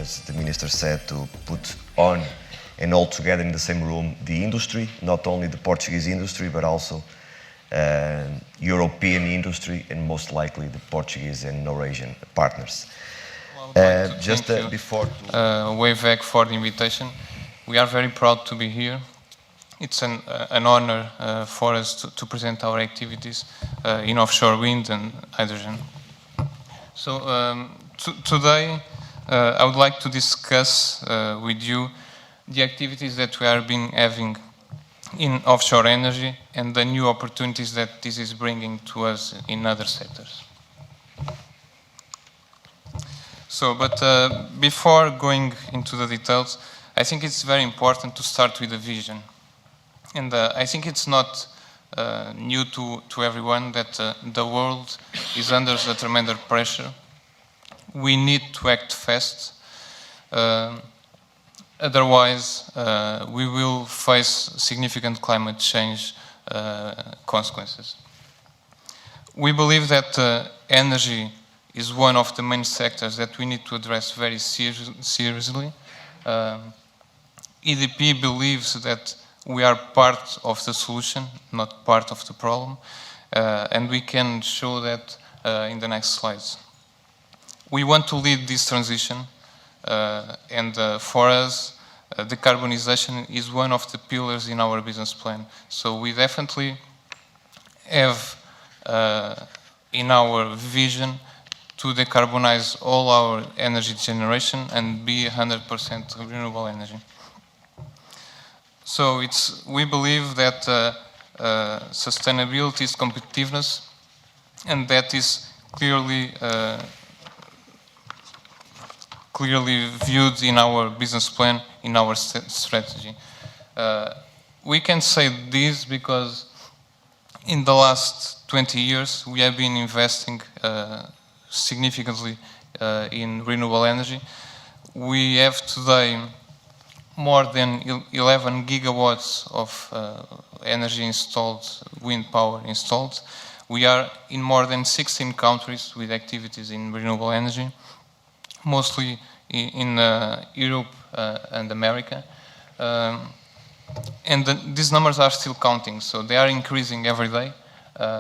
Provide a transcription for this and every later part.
as the Minister said, to put on and all together in the same room the industry, not only the Portuguese industry, but also European industry and most likely the Portuguese and Norwegian partners. Just before WavEC for the invitation. We are very proud to be here. It's an honor for us to present our activities in offshore wind and hydrogen. So today I would like to discuss with you the activities that we have been having in offshore energy and the new opportunities that this is bringing to us in other sectors. So, but before going into the details, I think it's very important to start with a vision. And I think it's not new to everyone that the world is under a tremendous pressure. We need to act fast. Otherwise, we will face significant climate change consequences. We believe that energy is one of the main sectors that we need to address very seriously. EDP believes that we are part of the solution, not part of the problem, and we can show that in the next slides. We want to lead this transition, and for us, decarbonization is one of the pillars in our business plan. So we definitely have in our vision to decarbonize all our energy generation and be 100% renewable energy. So we believe that sustainability is competitiveness, and that is clearly viewed in our business plan, in our strategy. We can say this because in the last 20 years we have been investing significantly in renewable energy. We have today more than 11 gigawatts of energy installed, wind power installed. We are in more than 16 countries with activities in renewable energy, mostly in Europe and America. And these numbers are still counting, so they are increasing every day.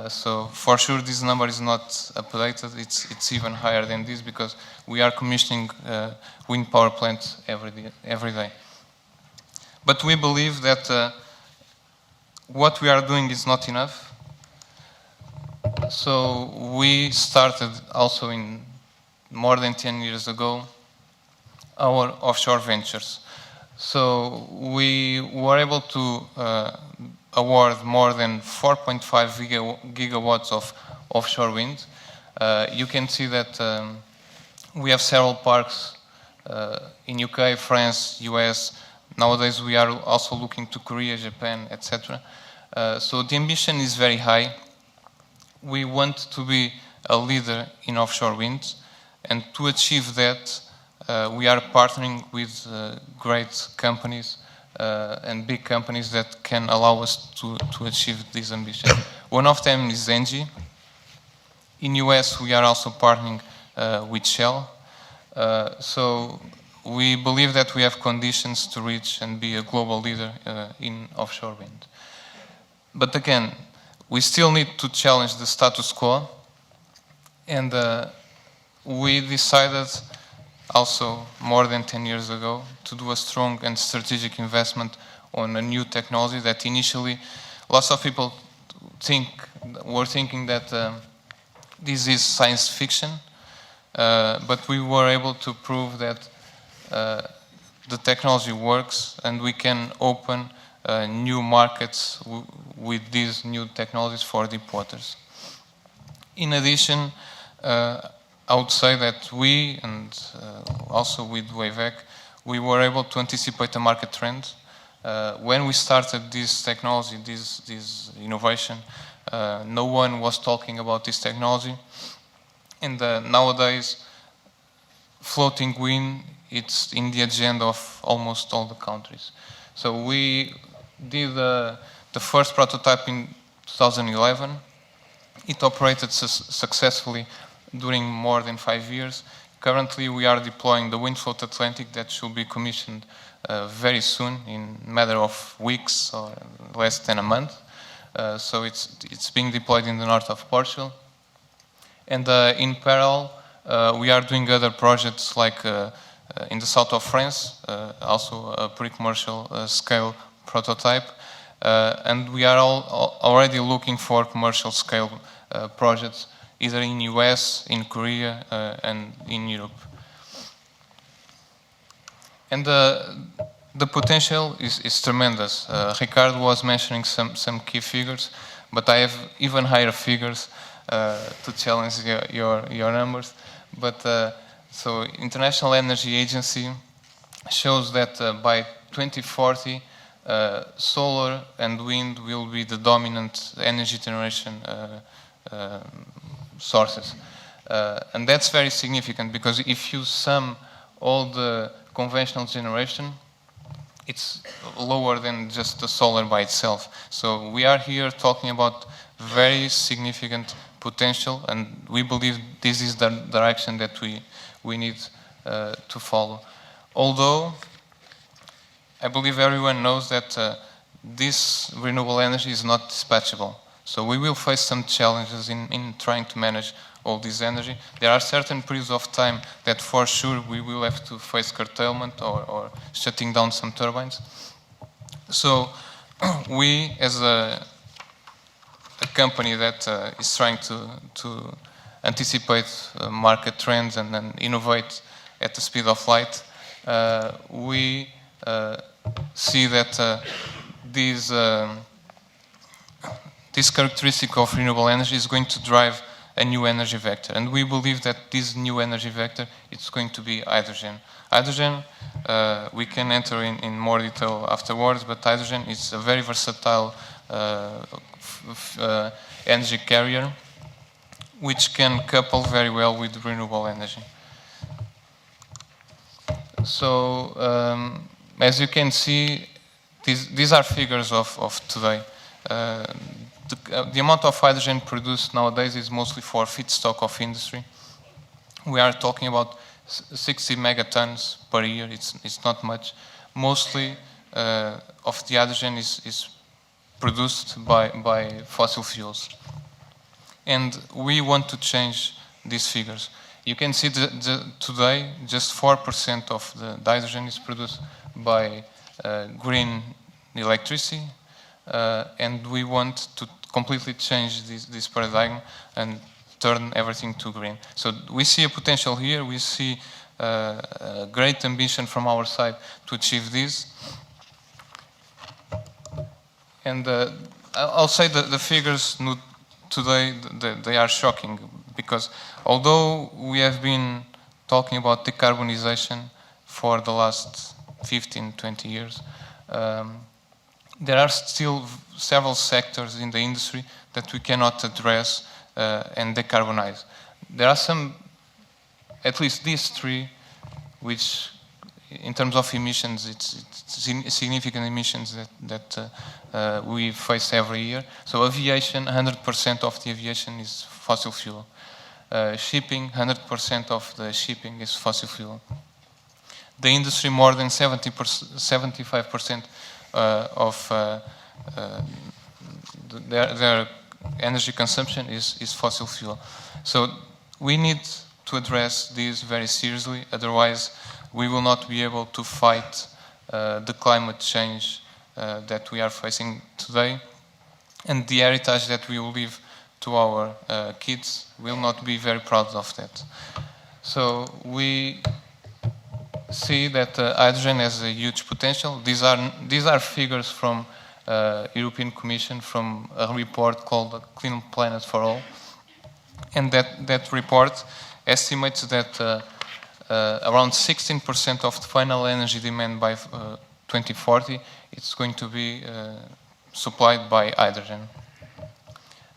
So for sure this number is not updated, it's even higher than this because we are commissioning wind power plants every day. But we believe that what we are doing is not enough. So we started also in more than 10 years ago our offshore ventures. So we were able to award more than 4.5 gigawatts of offshore wind. You can see that we have several parks in UK, France, US. Nowadays we are also looking to Korea, Japan, etc. So the ambition is very high. We want to be a leader in offshore wind, and to achieve that we are partnering with great companies and big companies that can allow us to achieve this ambition. One of them is Engie. In US we are also partnering with Shell. So we believe that we have conditions to reach and be a global leader in offshore wind. But again, we still need to challenge the status quo, and we decided also more than 10 years ago to do a strong and strategic investment on a new technology that initially lots of people were thinking that this is science fiction, but we were able to prove that the technology works and we can open new markets with these new technologies for deep waters. In addition, I would say that we, and also with WavEC, we were able to anticipate a market trend. When we started this technology, this innovation, no one was talking about this technology. And nowadays, floating wind, it's in the agenda of almost all the countries. So we did the first prototype in 2011. It operated successfully during more than 5 years, Currently, we are deploying the Wind Float Atlantic that should be commissioned very soon, in a matter of weeks or less than a month. So it's being deployed in the north of Portugal. And in parallel, we are doing other projects like in the south of France, also a pre-commercial scale prototype. And we are already looking for commercial scale projects, either in US, in Korea, and in Europe. And the potential is tremendous. Ricardo was mentioning some key figures, but I have even higher figures to challenge your numbers. But so International Energy Agency shows that by 2040, solar and wind will be the dominant energy generation sources. And that's very significant, because if you sum all the conventional generation, it's lower than just the solar by itself. So we are here talking about very significant potential, and we believe this is the direction that we need to follow. Although I believe everyone knows that this renewable energy is not dispatchable. So we will face some challenges in trying to manage all this energy. There are certain periods of time that for sure we will have to face curtailment or shutting down some turbines. So we, as a company that is trying to anticipate market trends and then innovate at the speed of light, we see that this characteristic of renewable energy is going to drive a new energy vector. And we believe that this new energy vector is going to be hydrogen. Hydrogen, we can enter in more detail afterwards, but hydrogen is a very versatile energy carrier, which can couple very well with renewable energy. So, as you can see, these are figures of today. The amount of hydrogen produced nowadays is mostly for feedstock of industry. We are talking about 60 megatons per year. It's not much. Mostly of the hydrogen is produced by fossil fuels. And we want to change these figures. You can see today just 4% of the hydrogen is produced by green electricity, and we want to completely change this paradigm and turn everything to green. So we see a potential here. We see a great ambition from our side to achieve this. And I'll say that the figures today, they are shocking, because although we have been talking about decarbonization for the last 15, 20 years, there are still several sectors in the industry that we cannot address and decarbonize. There are some, at least these three, which in terms of emissions, it's significant emissions that we face every year. So aviation, 100% of the aviation is fossil fuel. Shipping, 100% of the shipping is fossil fuel. The industry, more than 75% of their energy consumption is fossil fuel. So we need to address this very seriously, otherwise we will not be able to fight the climate change that we are facing today, and the heritage that we will leave to our kids will not be very proud of that. So we see that hydrogen has a huge potential. These are figures from European Commission, from a report called Clean Planet for All, and that report estimates that around 16% of the final energy demand by 2040 it's going to be supplied by hydrogen.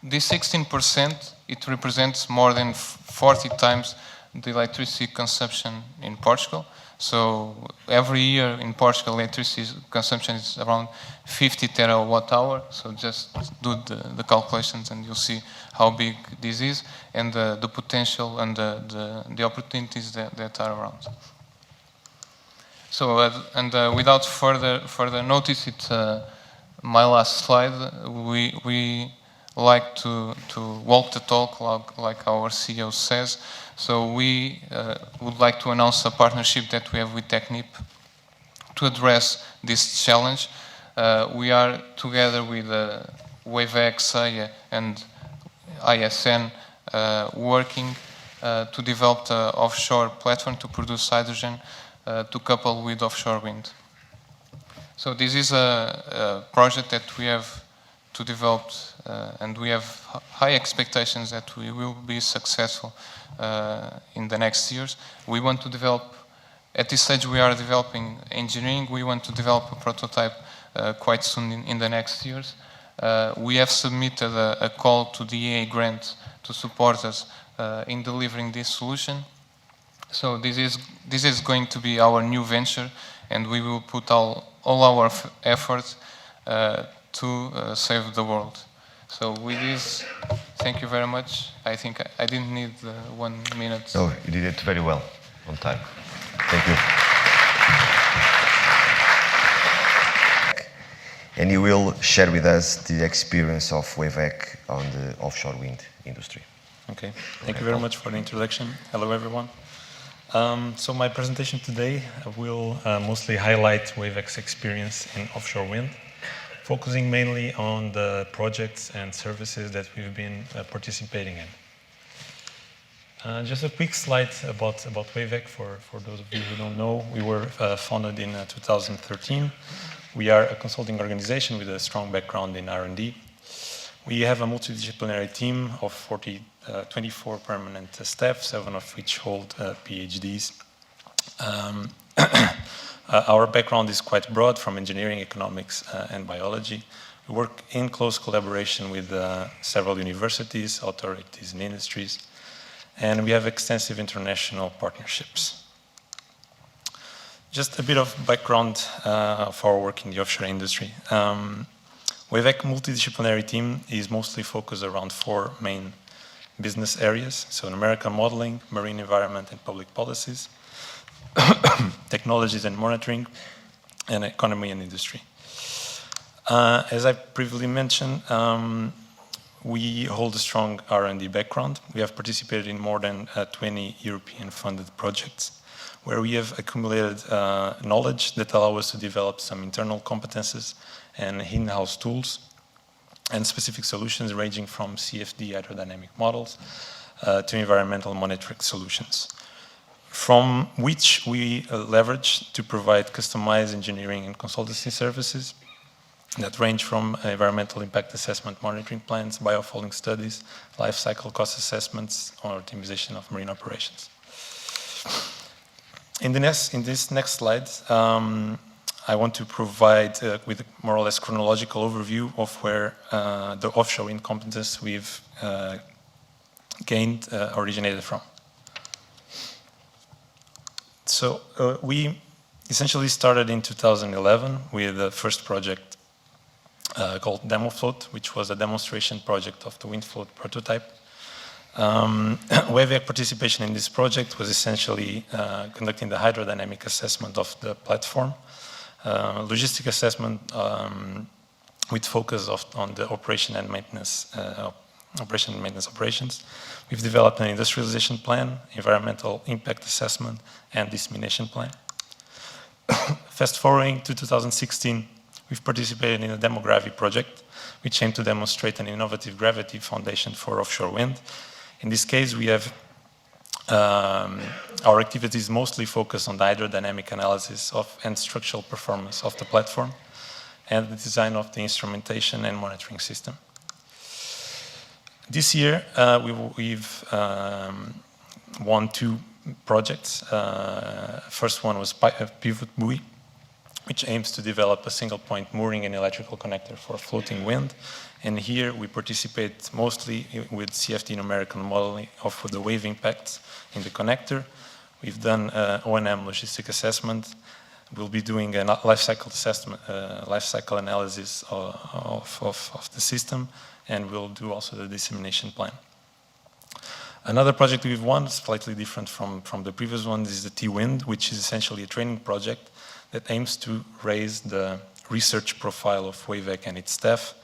This 16%, it represents more than 40 times the electricity consumption in Portugal. So every year in Portugal, electricity consumption is around 50 terawatt hour. So just do the calculations and you'll see how big this is and the potential and the opportunities that are around. So without further notice, it's my last slide. We like to walk the talk, like our CEO says. So we would like to announce a partnership that we have with Technip to address this challenge. We are together with WavEC, SEIA, and ISN working to develop the offshore platform to produce hydrogen to couple with offshore wind. So this is a project that we have to develop, and we have high expectations that we will be successful in the next years. We want to develop, at this stage we are developing engineering, we want to develop a prototype quite soon in the next years. We have submitted a call to the EA grant to support us in delivering this solution. So this is going to be our new venture, and we will put all our efforts to save the world. So with this, thank you very much. I think I didn't need 1 minute. No, you did it very well, on time. Thank you. And you will share with us the experience of WavEC on the offshore wind industry. Okay, thank you very much for the introduction. Hello, everyone. So my presentation today will mostly highlight WavEC's experience in offshore wind, focusing mainly on the projects and services that we've been participating in. Just a quick slide about WavEC for those of you who don't know. We were founded in 2013. We are a consulting organization with a strong background in R&D. We have a multidisciplinary team of 24 permanent staff, 7 of which hold PhDs. Our background is quite broad, from engineering, economics, and biology. We work in close collaboration with several universities, authorities, and industries, and we have extensive international partnerships. Just a bit of background of our work in the offshore industry. WavEC multidisciplinary team is mostly focused around 4 main business areas: so numerical modeling, marine environment and public policies, technologies and monitoring, and economy and industry. As I previously mentioned, we hold a strong R&D background. We have participated in more than 20 European-funded projects, where we have accumulated knowledge that allow us to develop some internal competences and in-house tools and specific solutions ranging from CFD hydrodynamic models to environmental monitoring solutions, from which we leverage to provide customized engineering and consultancy services that range from environmental impact assessment monitoring plans, biofouling studies, life cycle cost assessments, or optimization of marine operations. In this next slide, I want to provide with a more or less chronological overview of where the offshore wind competence we've gained originated from. So we essentially started in 2011 with the first project called DemoFloat, which was a demonstration project of the WindFloat prototype. WavEC participation in this project was essentially conducting the hydrodynamic assessment of the platform, logistic assessment with focus on the operation and maintenance operations. We've developed an industrialization plan, environmental impact assessment, and dissemination plan. Fast forwarding to 2016, we've participated in a DemoGravity project, which aimed to demonstrate an innovative gravity foundation for offshore wind. In this case, we have our activities mostly focused on the hydrodynamic analysis of and structural performance of the platform and the design of the instrumentation and monitoring system. This year, we've won 2 projects. First one was Pivot Buoy, which aims to develop a single point mooring and electrical connector for floating wind. And here we participate mostly with CFD numerical modeling of the wave impacts in the connector. We've done O&M logistic assessment. We'll be doing a life cycle assessment, life cycle analysis of the system, and we'll do also the dissemination plan. Another project we've won, slightly different from the previous one, is the T-Wind, which is essentially a training project that aims to raise the research profile of WavEC and its staff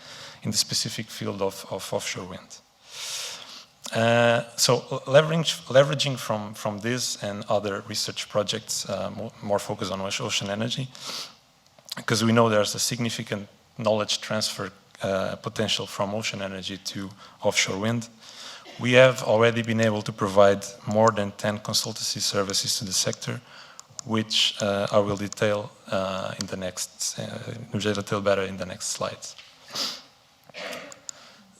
in the specific field of offshore wind. So leveraging from this and other research projects, more focused on ocean energy, because we know there's a significant knowledge transfer potential from ocean energy to offshore wind. We have already been able to provide more than 10 consultancy services to the sector, which I will detail in the next, better in the next slides.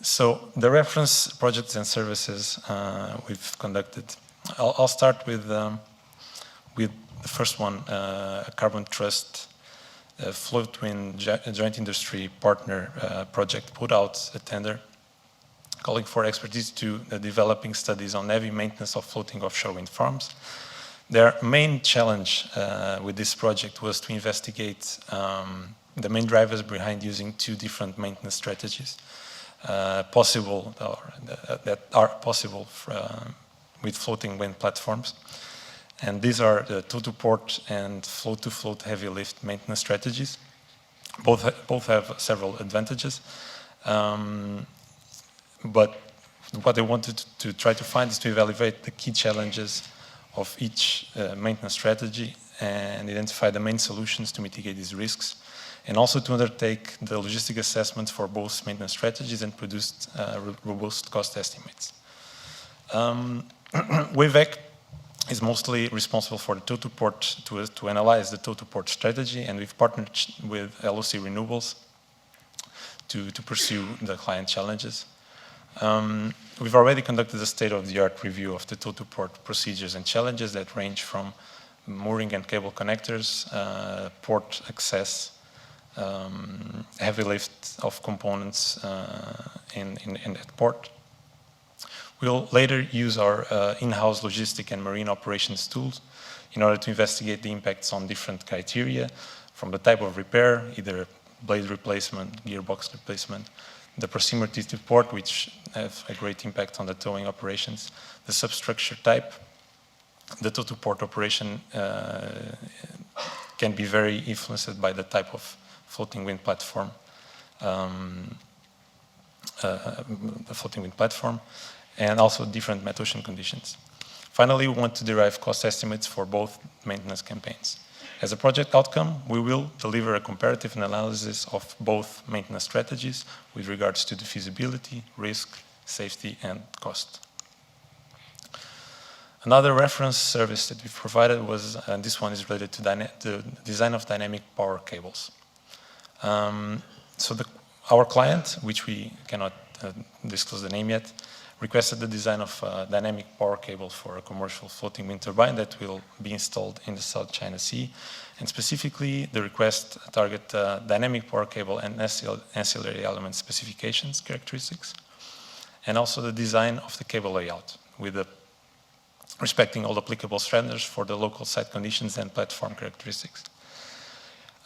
So the reference projects and services we've conducted. I'll start with the first one, a Carbon Trust float wind joint industry partner project put out a tender calling for expertise to developing studies on heavy maintenance of floating offshore wind farms. Their main challenge with this project was to investigate the main drivers behind using two different maintenance strategies that are possible with floating wind platforms. And these are the tow-to-port and float-to-float heavy lift maintenance strategies. Both have several advantages. But what they wanted to try to find is to evaluate the key challenges of each maintenance strategy and identify the main solutions to mitigate these risks, and also to undertake the logistic assessments for both maintenance strategies and produce robust cost estimates. WavEC is mostly responsible for the tow-to-port to analyze the tow-to-port strategy, and we've partnered with LOC Renewables to pursue the client challenges. We've already conducted a state-of-the-art review of the tow-to-port procedures and challenges that range from mooring and cable connectors, port access, heavy lift of components in that port. We'll later use our in-house logistic and marine operations tools in order to investigate the impacts on different criteria, from the type of repair, either blade replacement, gearbox replacement, the proximity to port, which have a great impact on the towing operations, the substructure type. The tow-to-port operation can be very influenced by the type of floating wind platform, and also different metocean conditions. Finally, we want to derive cost estimates for both maintenance campaigns. As a project outcome, we will deliver a comparative analysis of both maintenance strategies with regards to the feasibility, risk, safety, and cost. Another reference service that we provided was, and this one is related to the design of dynamic power cables. Our client, which we cannot disclose the name yet, requested the design of a dynamic power cable for a commercial floating wind turbine that will be installed in the South China Sea. And specifically, the request target dynamic power cable and ancillary element specifications, characteristics, and also the design of the cable layout, with respecting all applicable standards for the local site conditions and platform characteristics.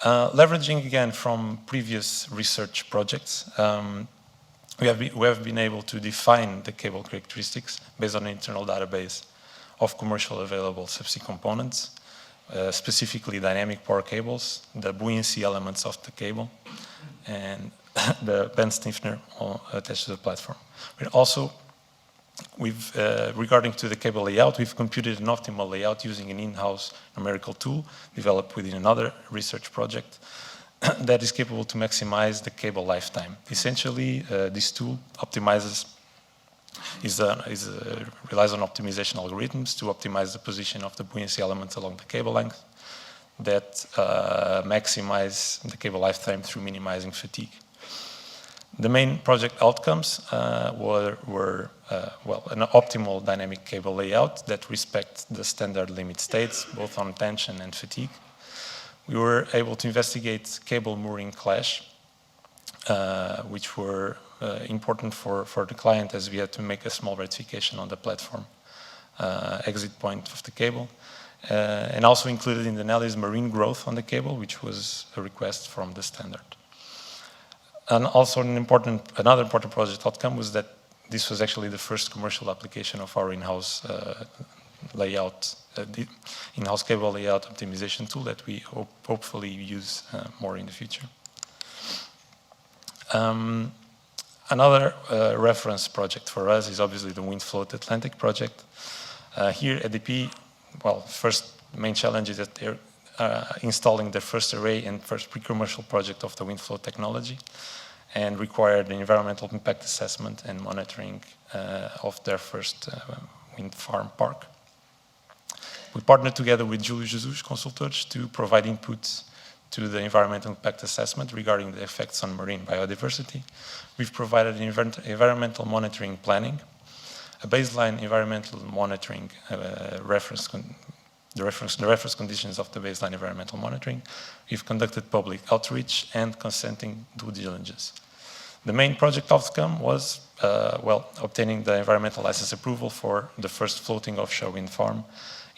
Leveraging again from previous research projects, we have been able to define the cable characteristics based on an internal database of commercial available subsea components, specifically dynamic power cables, the buoyancy elements of the cable, and the bend stiffener attached to the platform. But also, regarding to the cable layout, we've computed an optimal layout using an in-house numerical tool developed within another research project that is capable to maximize the cable lifetime. Essentially, this tool optimizes, relies on optimization algorithms to optimize the position of the buoyancy elements along the cable length that maximize the cable lifetime through minimizing fatigue. The main project outcomes were an optimal dynamic cable layout that respects the standard limit states, both on tension and fatigue, we were able to investigate cable mooring clash, which were important for the client, as we had to make a small rectification on the platform exit point of the cable. And also included in the analysis marine growth on the cable, which was a request from the standard. And also another important project outcome was that this was actually the first commercial application of our in-house layout, in-house cable layout optimization tool that we hopefully use more in the future. Another reference project for us is obviously the WindFloat Atlantic project. Here at DP, well, first main challenge is that they're installing their first array and first pre-commercial project of the WindFloat technology, and required an environmental impact assessment and monitoring of their first wind farm park. We partnered together with Júlio Jesus Consultores to provide inputs to the environmental impact assessment regarding the effects on marine biodiversity. We've provided environmental monitoring planning, a baseline environmental monitoring the reference conditions of the baseline environmental monitoring. We've conducted public outreach and consenting due diligence. The main project outcome was, well, obtaining the environmental license approval for the first floating offshore wind farm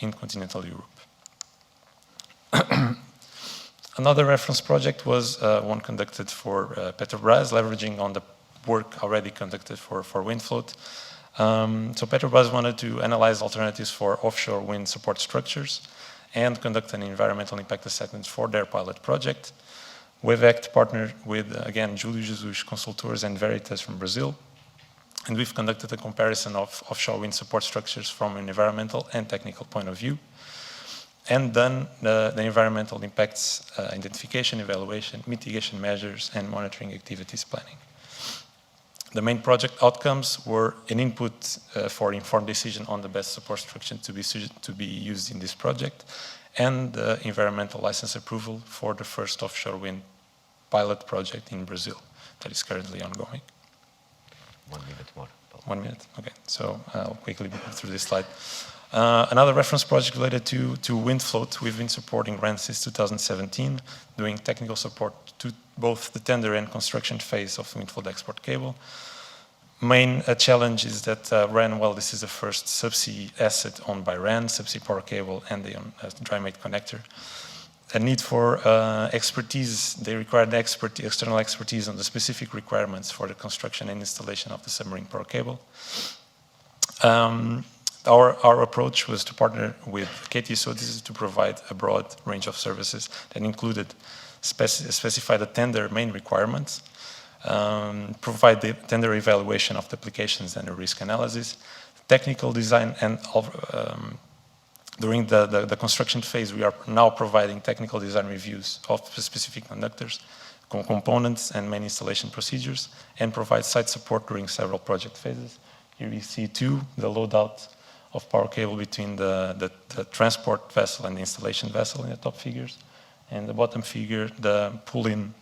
in continental Europe. Another reference project was one conducted for Petrobras, leveraging on the work already conducted for WindFloat. So Petrobras wanted to analyze alternatives for offshore wind support structures and conduct an environmental impact assessment for their pilot project. WavEC partnered with, again, Júlio Jesus Consultores and Veritas from Brazil. And we've conducted a comparison of offshore wind support structures from an environmental and technical point of view, and done the environmental impacts identification, evaluation, mitigation measures, and monitoring activities planning. The main project outcomes were an input for informed decision on the best support structure to be used in this project, and the environmental license approval for the first offshore wind pilot project in Brazil that is currently ongoing. 1 minute more. 1 minute, okay. So I'll quickly go through this slide. Another reference project related to WindFloat. We've been supporting RAN since 2017, doing technical support to both the tender and construction phase of the WindFloat export cable. Main challenge is that RAN, well, this is the first subsea asset owned by RAN, subsea power cable, and the dry mate connector. A need for expertise. They required external expertise on the specific requirements for the construction and installation of the submarine power cable. Our approach was to partner with KTSO to provide a broad range of services that included specify the tender main requirements, provide the tender evaluation of the applications and the risk analysis, technical design, and during the construction phase, we are now providing technical design reviews of specific conductors, components, and main installation procedures, and provide site support during several project phases. Here we see the loadout of power cable between the transport vessel and the installation vessel in the top figures, and the bottom figure, the pull-in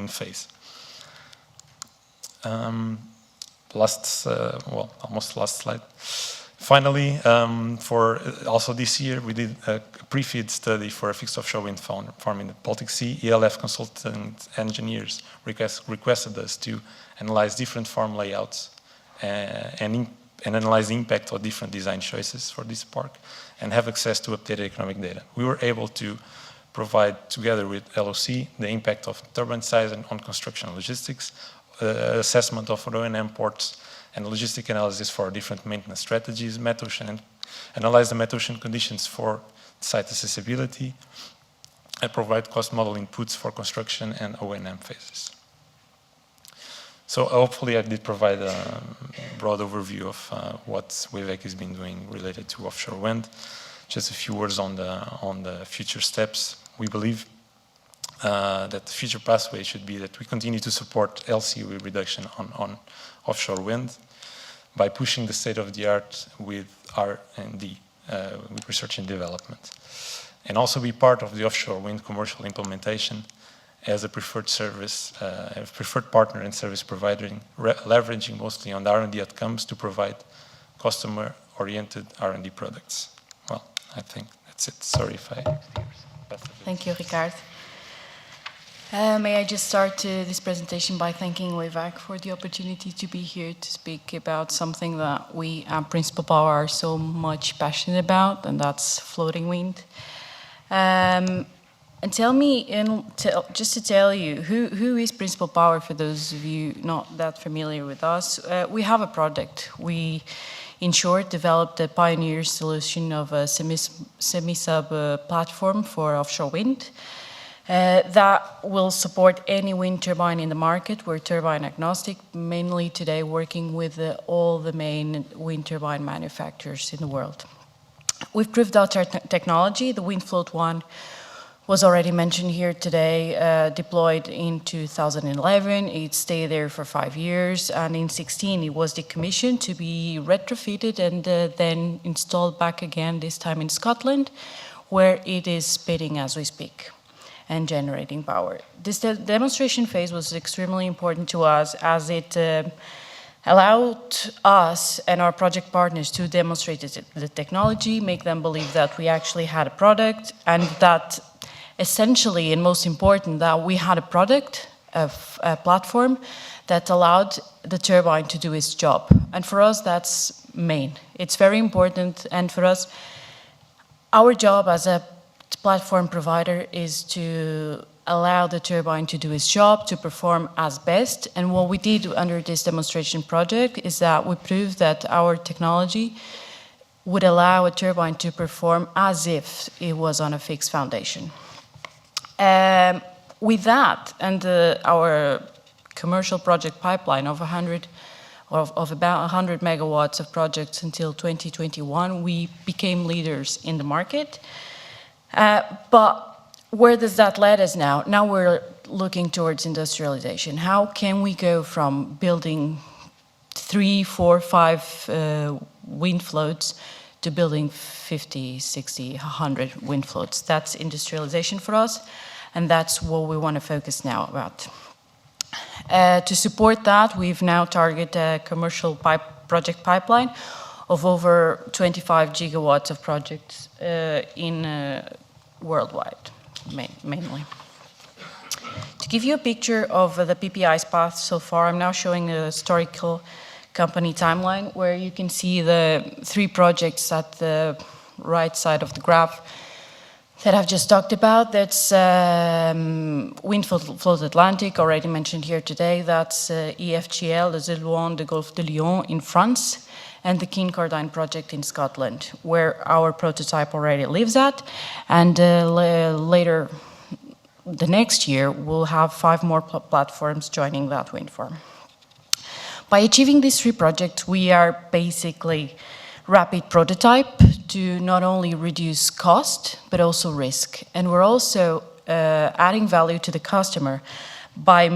phase. Almost last slide. Finally, for also this year, we did a pre-FEED study for a fixed offshore wind farm in the Baltic Sea. ELF consultant engineers requested us to analyze different farm layouts and analyze the impact of different design choices for this park and have access to updated economic data. We were able to provide, together with LOC, the impact of turbine size and on construction and logistics, assessment of O&M ports, and logistic analysis for different maintenance strategies, and analyze the metocean conditions for site accessibility, and provide cost model inputs for construction and O&M phases. So hopefully I did provide a broad overview of what WavEC has been doing related to offshore wind. Just a few words on the future steps. We believe that the future pathway should be that we continue to support LCOE reduction on offshore wind by pushing the state-of-the-art with R&D, with research and development, and also be part of the offshore wind commercial implementation as a preferred service, a preferred partner and service provider, leveraging mostly on the R&D outcomes to provide customer-oriented R&D products. Well, I think that's it. Sorry if I... Thank you, Ricard. May I just start this presentation by thanking WavEC for the opportunity to be here to speak about something that we at Principal Power are so much passionate about, and that's floating wind. And tell me, just to tell you, who is Principal Power for those of you not that familiar with us? We have a product. We, in short, developed a pioneer solution of a semi-sub platform for offshore wind that will support any wind turbine in the market. We're turbine agnostic, mainly today working with all the main wind turbine manufacturers in the world. We've proved out our technology. The WindFloat 1 was already mentioned here today, deployed in 2011. It stayed there for 5 years, and in 2016 it was decommissioned to be retrofitted and then installed back again, this time in Scotland, where it is spinning as we speak and generating power. This demonstration phase was extremely important to us as it allowed us and our project partners to demonstrate the technology, make them believe that we actually had a product, and that essentially, and most important, that we had a product, a platform that allowed the turbine to do its job. And for us, that's main. It's very important, and for us, our job as a platform provider is to allow the turbine to do its job, to perform as best. And what we did under this demonstration project is that we proved that our technology would allow a turbine to perform as if it was on a fixed foundation. With that, and our commercial project pipeline of about 100 megawatts of projects until 2021, we became leaders in the market. But where does that lead us now? Now we're looking towards industrialization. How can we go from building 3, 4, 5 wind floats to building 50, 60, 100 wind floats? That's industrialization for us, and that's what we want to focus now about. To support that, we've now targeted a commercial project pipeline of over 25 gigawatts of projects worldwide, mainly. To give you a picture of the PPI's path so far, I'm now showing a historical company timeline where you can see the 3 projects at the right side of the graph that I've just talked about. That's WindFloat Atlantic, already mentioned here today. That's EFGL, the Zelouan de Golfe de Lyon in France, and the Kincardine project in Scotland, where our prototype already lives at. And later, the next year, we'll have 5 more platforms joining that wind farm. By achieving these 3 projects, we are basically rapid prototype to not only reduce cost, but also risk. And we're also adding value to the customer by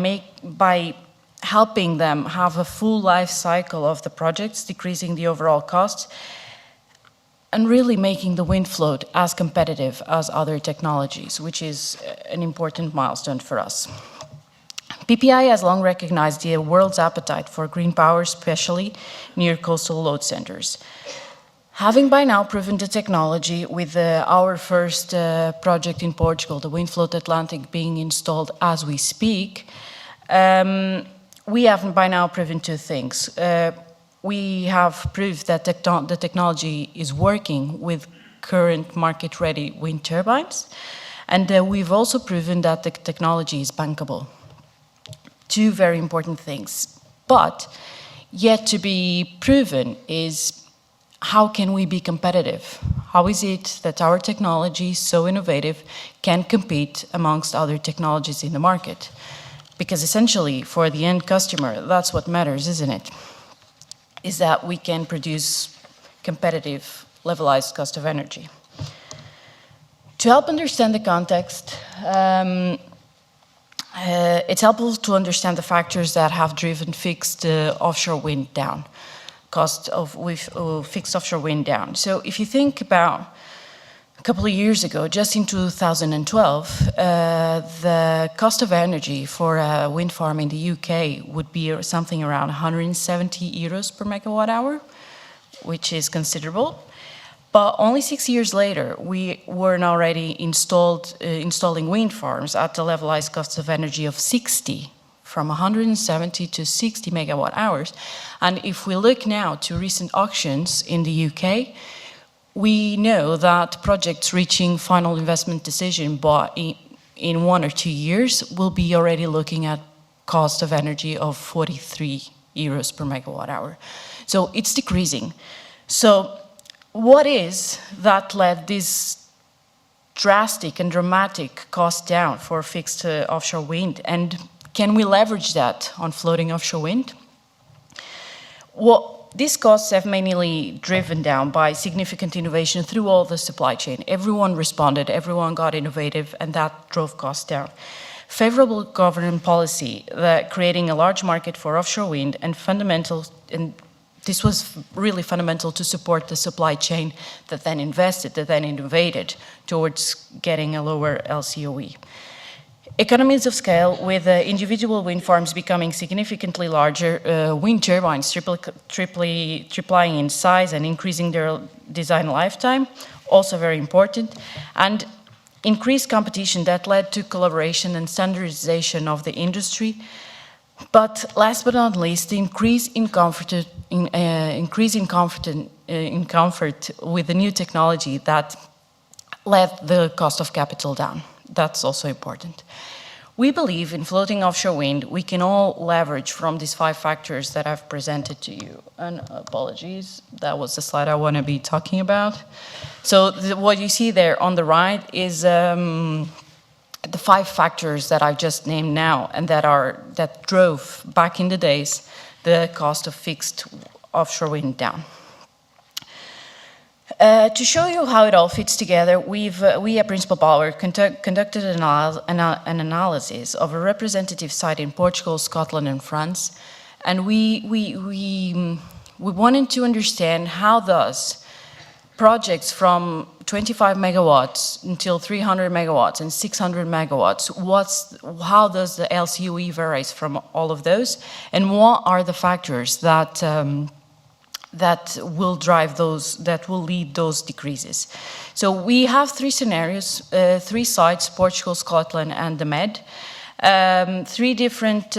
helping them have a full life cycle of the projects, decreasing the overall costs, and really making the wind float as competitive as other technologies, which is an important milestone for us. PPI has long recognized the world's appetite for green power, especially near coastal load centers. Having by now proven the technology with our first project in Portugal, the WindFloat Atlantic, being installed as we speak, we have by now proven 2 things. We have proved that the technology is working with current market-ready wind turbines, and we've also proven that the technology is bankable. 2 very important things. But yet to be proven is, how can we be competitive? How is it that our technology, so innovative, can compete amongst other technologies in the market? Because essentially, for the end customer, that's what matters, isn't it? Is that we can produce competitive, levelized cost of energy. To help understand the context, it's helpful to understand the factors that have driven fixed offshore wind down, cost of fixed offshore wind down. So if you think about a couple of years ago, just in 2012, the cost of energy for a wind farm in the UK would be something around 170 euros per megawatt hour, which is considerable. But only 6 years later, we were already installing wind farms at the levelized cost of energy of 60, from 170 to 60 megawatt hours. And if we look now to recent auctions in the UK, we know that projects reaching final investment decision in 1 or 2 years will be already looking at cost of energy of 43 euros per megawatt hour. So it's decreasing. So what is that led this drastic and dramatic cost down for fixed offshore wind? And can we leverage that on floating offshore wind? Well, these costs have mainly driven down by significant innovation through all the supply chain. Everyone responded, everyone got innovative, and that drove costs down. Favorable government policy, creating a large market for offshore wind, and this was really fundamental to support the supply chain that then invested, that then innovated towards getting a lower LCOE. Economies of scale, with individual wind farms becoming significantly larger, wind turbines tripling in size and increasing their design lifetime, also very important, and increased competition that led to collaboration and standardization of the industry. But last but not least, the increase in comfort with the new technology that led the cost of capital down. That's also important. We believe in floating offshore wind, we can all leverage from these 5 factors that I've presented to you. And apologies, that was the slide I want to be talking about. So what you see there on the right is the 5 factors that I've just named now and that drove back in the days the cost of fixed offshore wind down. To show you how it all fits together, we at Principal Power conducted an analysis of a representative site in Portugal, Scotland, and France, and we wanted to understand how thus projects from 25 megawatts until 300 megawatts and 600 megawatts, how does the LCOE varies from all of those, and what are the factors that will drive those, that will lead those decreases. So we have 3 scenarios, 3 sites, Portugal, Scotland, and the Med. 3 different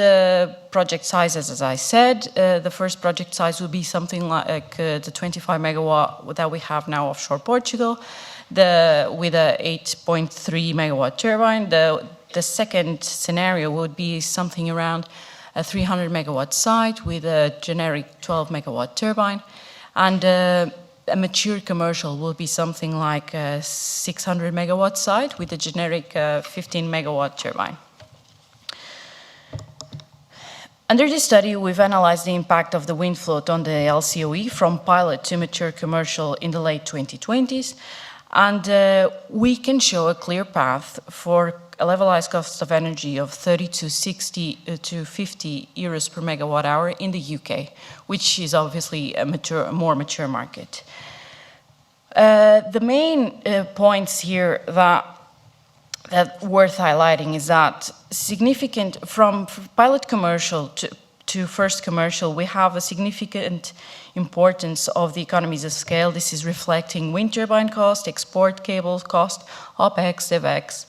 project sizes, as I said. The first project size would be something like the 25 megawatt that we have now offshore Portugal, with a 8.3 megawatt turbine. The second scenario would be something around a 300 megawatt site with a generic 12 megawatt turbine, and a mature commercial will be something like a 600 megawatt site with a generic 15 megawatt turbine. Under this study, we've analyzed the impact of the wind float on the LCOE from pilot to mature commercial in the late 2020s, and we can show a clear path for a levelized cost of energy of 30 to 60 to 50 euros per megawatt hour in the UK, which is obviously a more mature market. The main points here that worth highlighting is that significant, from pilot commercial to first commercial, we have a significant importance of the economies of scale. This is reflecting wind turbine cost, export cable cost, OPEX, DevEx,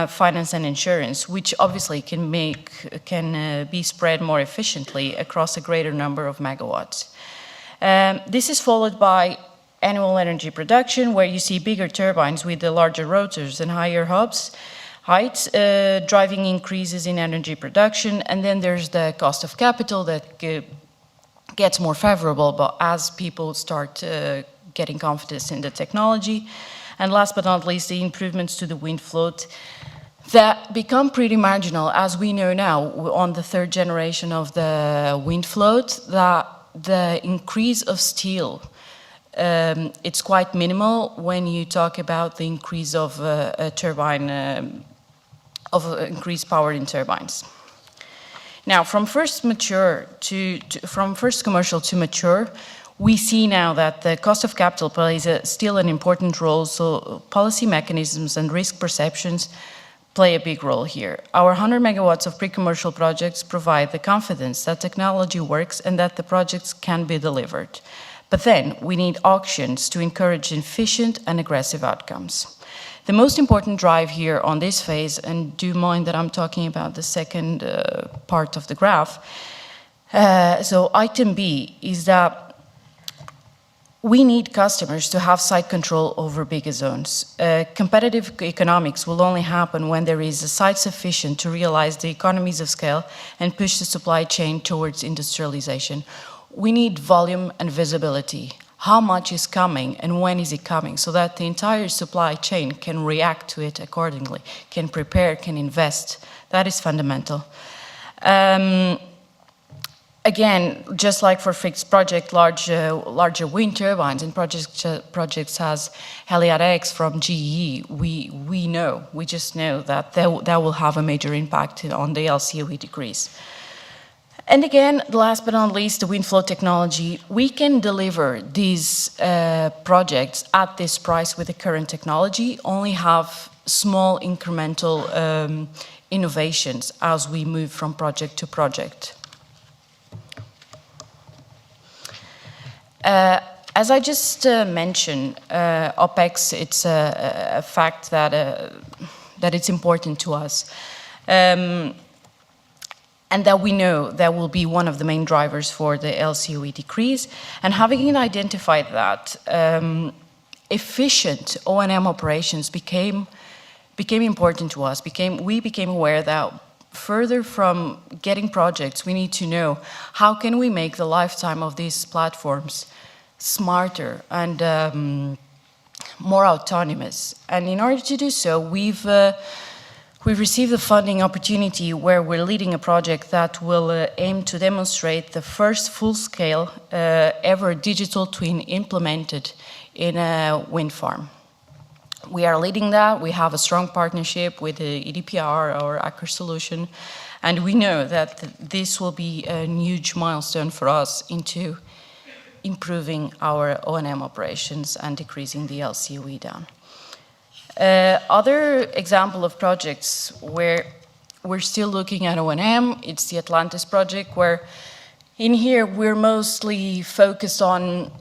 finance and insurance, which obviously can be spread more efficiently across a greater number of megawatts. This is followed by annual energy production, where you see bigger turbines with the larger rotors and higher heights, driving increases in energy production. And then there's the cost of capital that gets more favorable, but as people start getting confidence in the technology. And last but not least, the improvements to the wind float that become pretty marginal, as we know now on the 3rd generation of the wind float, that the increase of steel, it's quite minimal when you talk about the increase of a turbine, increased power in turbines. Now, from first commercial to mature, we see now that the cost of capital plays still an important role, so policy mechanisms and risk perceptions play a big role here. Our 100 megawatts of pre-commercial projects provide the confidence that technology works and that the projects can be delivered. But then we need auctions to encourage efficient and aggressive outcomes. The most important drive here on this phase, and do mind that I'm talking about the second part of the graph, so item B is that we need customers to have site control over bigger zones. Competitive economics will only happen when there is a site sufficient to realize the economies of scale and push the supply chain towards industrialization. We need volume and visibility. How much is coming and when is it coming, so that the entire supply chain can react to it accordingly, can prepare, can invest. That is fundamental. Again, just like for fixed project, larger wind turbines and projects as Heliad-X from GE, we just know that that will have a major impact on the LCOE decrease. And again, last but not least, the wind flow technology. We can deliver these projects at this price with the current technology, only have small incremental innovations as we move from project to project. As I just mentioned, OPEX, it's a fact that it's important to us. And that we know that will be one of the main drivers for the LCOE decrease. And having identified that, efficient O&M operations became important to us. We became aware that further from getting projects, we need to know how can we make the lifetime of these platforms smarter and more autonomous. And in order to do so, we've received a funding opportunity where we're leading a project that will aim to demonstrate the first full-scale ever digital twin implemented in a wind farm. We are leading that. We have a strong partnership with the EDPR, our Aker solution, and we know that this will be a huge milestone for us into improving our O&M operations and decreasing the LCOE down. Other example of projects where we're still looking at O&M, it's the Atlantis project, where in here we're mostly focused on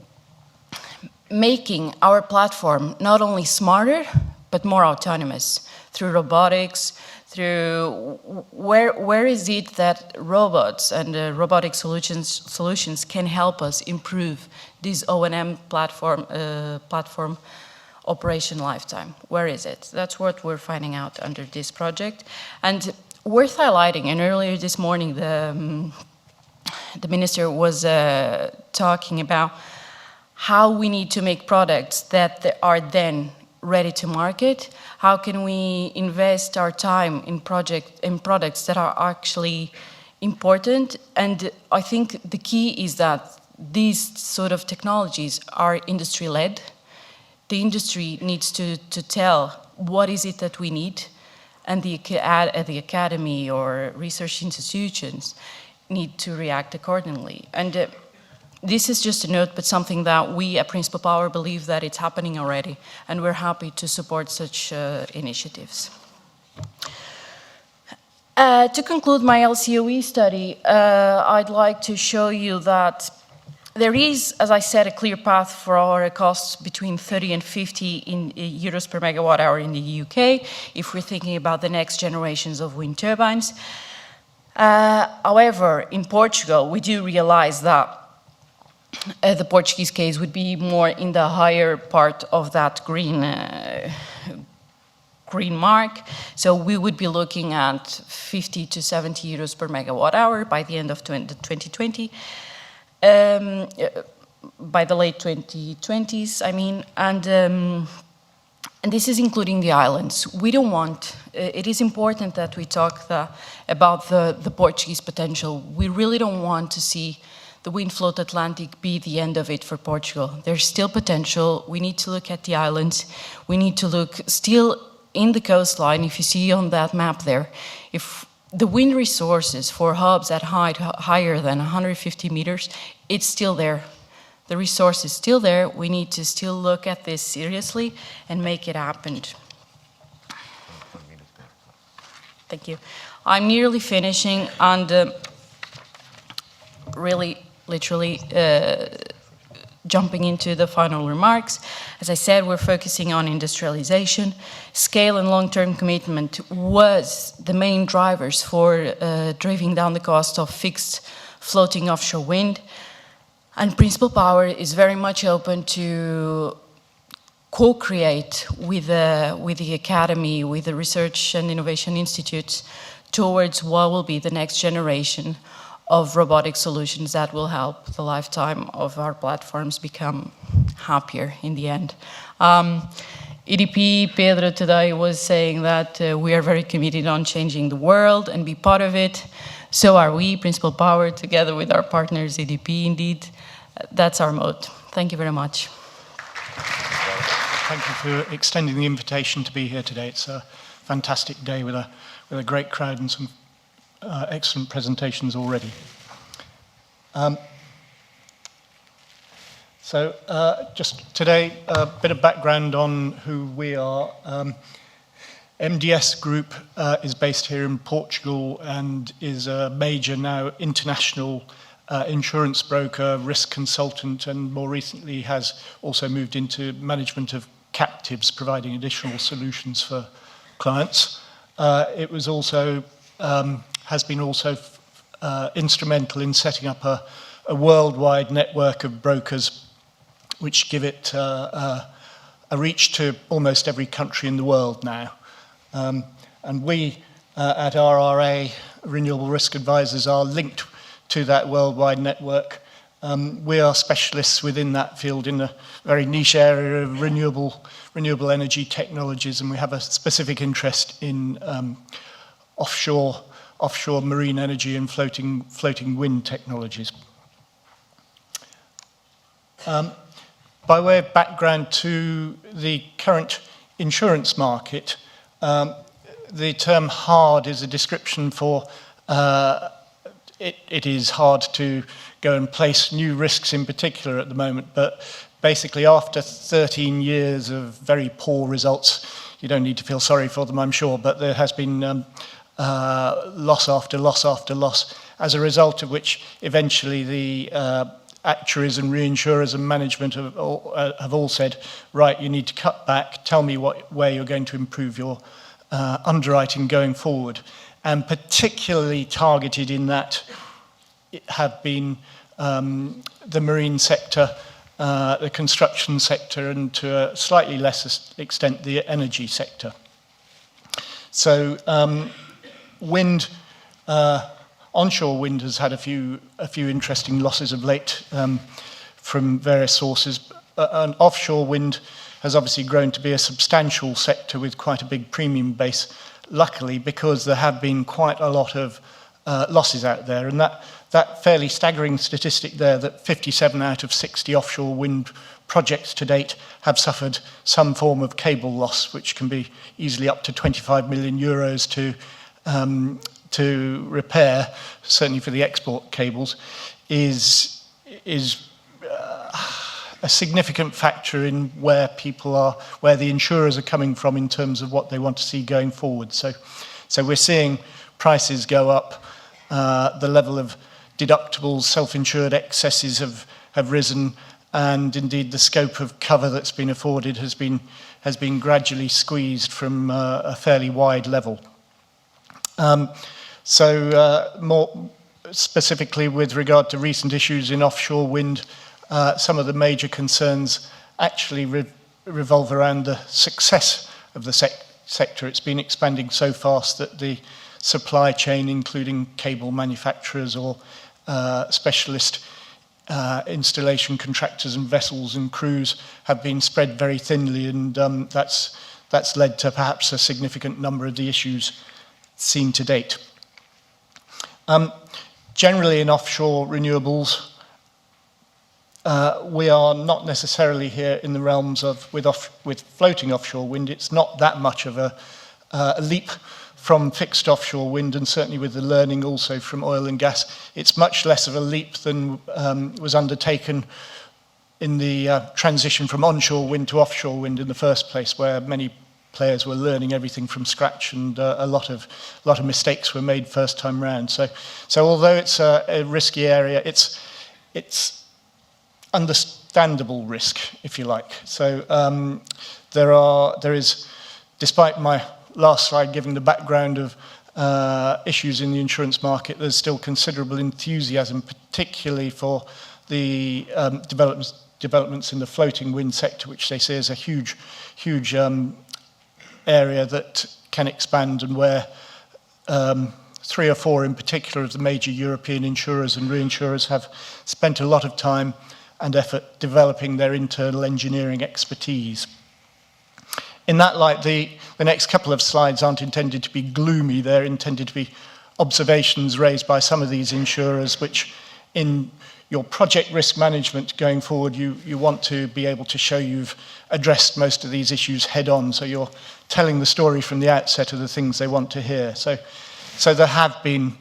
making our platform not only smarter, but more autonomous through robotics, through where is it that robots and robotic solutions can help us improve this O&M platform operation lifetime. Where is it? That's what we're finding out under this project. And worth highlighting, and earlier this morning the minister was talking about how we need to make products that are then ready to market. How can we invest our time in products that are actually important? And I think the key is that these sort of technologies are industry-led. The industry needs to tell what is it that we need, and the academy or research institutions need to react accordingly. And this is just a note, but something that we at Principal Power believe that it's happening already, and we're happy to support such initiatives. To conclude my LCOE study, I'd like to show you that there is, as I said, a clear path for our costs between 30 and 50 euros per megawatt hour in the UK, if we're thinking about the next generations of wind turbines. However, in Portugal, we do realize that the Portuguese case would be more in the higher part of that green mark. So we would be looking at 50 to 70 euros per megawatt hour by the end of 2020. By the late 2020s, I mean, and this is including the islands. We don't want, it is important that we talk about the Portuguese potential. We really don't want to see the wind float Atlantic be the end of it for Portugal. There's still potential. We need to look at the islands. We need to look still in the coastline. If you see on that map there, if the wind resources for hubs at height higher than 150 meters, it's still there. The resource is still there. We need to still look at this seriously and make it happen. Thank you. I'm nearly finishing, and really, literally, jumping into the final remarks, as I said, we're focusing on industrialization. Scale and long-term commitment was the main drivers for driving down the cost of fixed floating offshore wind. And Principal Power is very much open to co-create with the Academy, with the Research and Innovation Institutes, towards what will be the next generation of robotic solutions that will help the lifetime of our platforms become happier in the end. EDP, Pedro today was saying that we are very committed on changing the world and be part of it. So are we, Principal Power, together with our partners, EDP, indeed. That's our mode. Thank you very much. Thank you for extending the invitation to be here today. It's a fantastic day with a great crowd and some excellent presentations already. Just today, a bit of background on who we are. MDS Group is based here in Portugal and is a major now international insurance broker, risk consultant, and more recently has also moved into management of captives, providing additional solutions for clients. It was also has been also instrumental in setting up a worldwide network of brokers, which give it a reach to almost every country in the world now. And we at RRA, Renewable Risk Advisors, are linked to that worldwide network. We are specialists within that field in a very niche area of renewable energy technologies, and we have a specific interest in offshore marine energy and floating wind technologies. By way of background to the current insurance market, the term hard is a description for it is hard to go and place new risks in particular at the moment, but basically after 13 years of very poor results, you don't need to feel sorry for them, I'm sure, but there has been loss after loss after loss, as a result of which eventually the actuaries and reinsurers and management have all said, right, you need to cut back, tell me what way you're going to improve your underwriting going forward. And particularly targeted in that have been the marine sector, the construction sector, and to a slightly less extent the energy sector. So wind, onshore wind has had a few interesting losses of late from various sources, and offshore wind has obviously grown to be a substantial sector with quite a big premium base, luckily, because there have been quite a lot of losses out there. And that fairly staggering statistic there, that 57 out of 60 offshore wind projects to date have suffered some form of cable loss, which can be easily up to 25 million euros to repair, certainly for the export cables, is a significant factor in where people are, where the insurers are coming from in terms of what they want to see going forward. So we're seeing prices go up, the level of deductibles, self-insured excesses have risen, and indeed the scope of cover that's been afforded has been gradually squeezed from a fairly wide level. More specifically with regard to recent issues in offshore wind, some of the major concerns actually revolve around the success of the sector. It's been expanding so fast that the supply chain, including cable manufacturers or specialist installation contractors and vessels and crews, have been spread very thinly, and that's led to perhaps a significant number of the issues seen to date. Generally in offshore renewables, we are not necessarily here in the realms of, with floating offshore wind, it's not that much of a leap from fixed offshore wind, and certainly with the learning also from oil and gas, it's much less of a leap than was undertaken in the transition from onshore wind to offshore wind in the first place, where many players were learning everything from scratch, and a lot of mistakes were made first time round. So although it's a risky area, it's understandable risk, if you like. So there is, despite my last slide giving the background of issues in the insurance market, there's still considerable enthusiasm, particularly for the developments in the floating wind sector, which they see as a huge area that can expand, and where 3 or 4 in particular of the major European insurers and reinsurers have spent a lot of time and effort developing their internal engineering expertise. In that light, the next couple of slides aren't intended to be gloomy. They're intended to be observations raised by some of these insurers, which in your project risk management going forward, you want to be able to show you've addressed most of these issues head on. So you're telling the story from the outset of the things they want to hear. So there have been,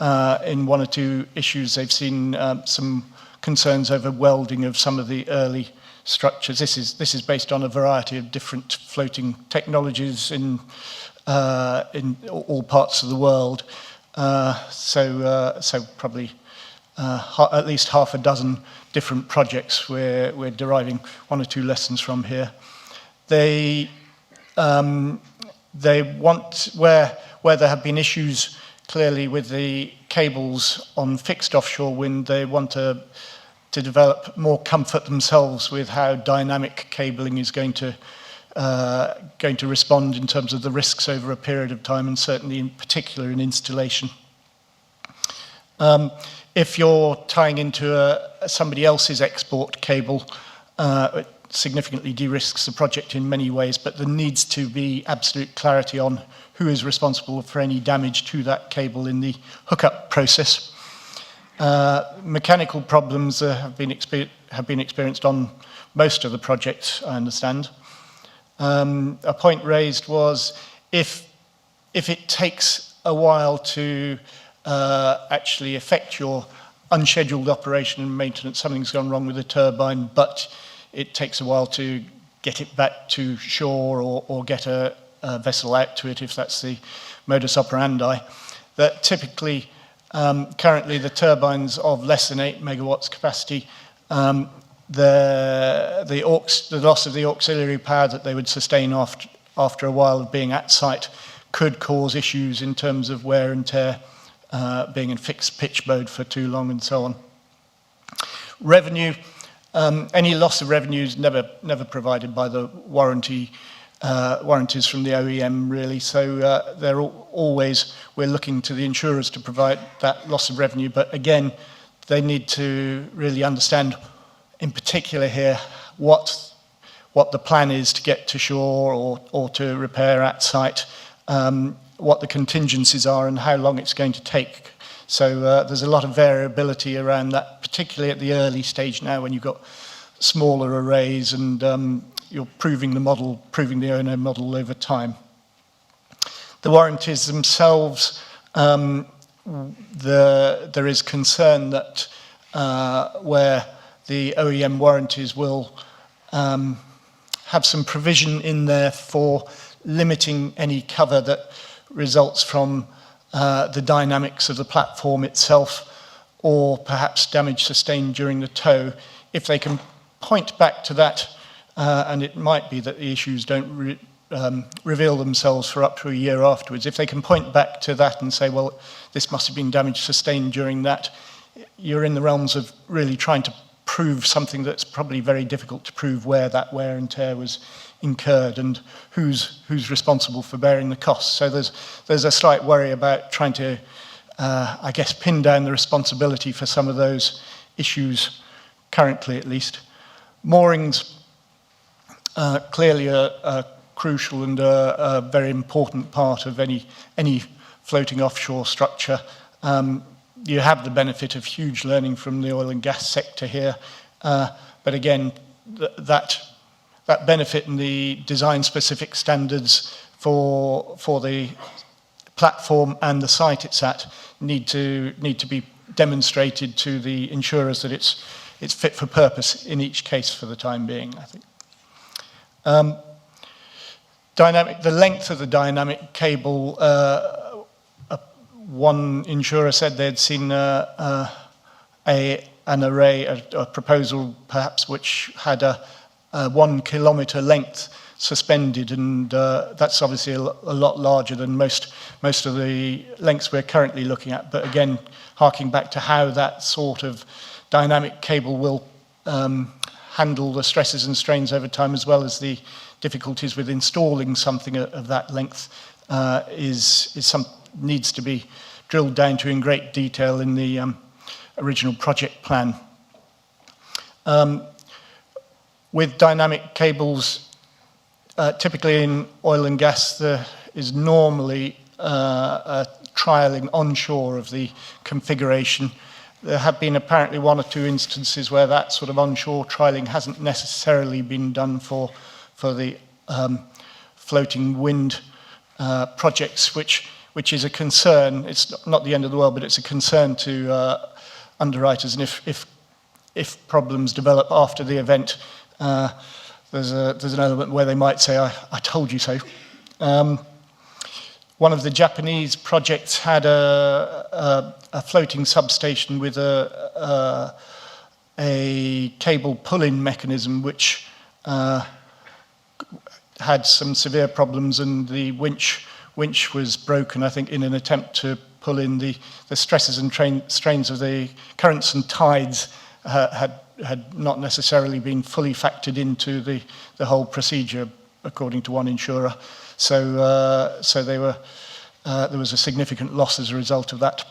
in 1 or 2 issues, they've seen some concerns over welding of some of the early structures. This is based on a variety of different floating technologies in all parts of the world. So probably at least half a dozen different projects we're deriving 1 or 2 lessons from here. They want, where there have been issues clearly with the cables on fixed offshore wind, they want to develop more comfort themselves with how dynamic cabling is going to respond in terms of the risks over a period of time, and certainly in particular in installation. If you're tying into somebody else's export cable, it significantly de-risks the project in many ways, but there needs to be absolute clarity on who is responsible for any damage to that cable in the hookup process. Mechanical problems have been experienced on most of the projects, I understand. A point raised was if it takes a while to actually affect your unscheduled operation and maintenance, something's gone wrong with the turbine, but it takes a while to get it back to shore or get a vessel out to it, if that's the modus operandi, that typically currently the turbines of less than 8 megawatts capacity, the loss of the auxiliary power that they would sustain after a while of being at site could cause issues in terms of wear and tear, being in fixed pitch mode for too long and so on. Revenue, any loss of revenue is never provided by the warranties from the OEM, really. So they're always, we're looking to the insurers to provide that loss of revenue. But again, they need to really understand, in particular here, what the plan is to get to shore or to repair at site, what the contingencies are and how long it's going to take. So there's a lot of variability around that, particularly at the early stage now when you've got smaller arrays and you're proving the O&M model over time. The warranties themselves, there is concern that where the OEM warranties will have some provision in there for limiting any cover that results from the dynamics of the platform itself, or perhaps damage sustained during the tow. If they can point back to that, and it might be that the issues don't reveal themselves for up to a year afterwards. If they can point back to that and say, well, this must have been damage sustained during that, you're in the realms of really trying to prove something that's probably very difficult to prove, where that wear and tear was incurred and who's responsible for bearing the costs. So there's a slight worry about trying to, I guess, pin down the responsibility for some of those issues, currently at least. Moorings, clearly a crucial and a very important part of any floating offshore structure. You have the benefit of huge learning from the oil and gas sector here, but again, that benefit and the design-specific standards for the platform and the site it's at need to be demonstrated to the insurers that it's fit for purpose in each case for the time being, I think. The length of the dynamic cable, one insurer said they'd seen a an array, a proposal perhaps which had a 1 kilometre length suspended, and that's obviously a lot larger than most of the lengths we're currently looking at. But again, harking back to how that sort of dynamic cable will handle the stresses and strains over time, as well as the difficulties with installing something of that length, needs to be drilled down to in great detail in the original project plan. With dynamic cables, typically in oil and gas, there is normally a trialling onshore of the configuration. There have been apparently 1 or 2 instances where that sort of onshore trialling hasn't necessarily been done for the floating wind projects, which is a concern. It's not the end of the world, but it's a concern to underwriters. And if problems develop after the event, there's an element where they might say, I told you so. One of the Japanese projects had a floating substation with a cable pull-in mechanism, which had some severe problems, and the winch was broken, I think, in an attempt to pull in the stresses and strains of the currents and tides had not necessarily been fully factored into the whole procedure, according to one insurer. So there was a significant loss as a result of that.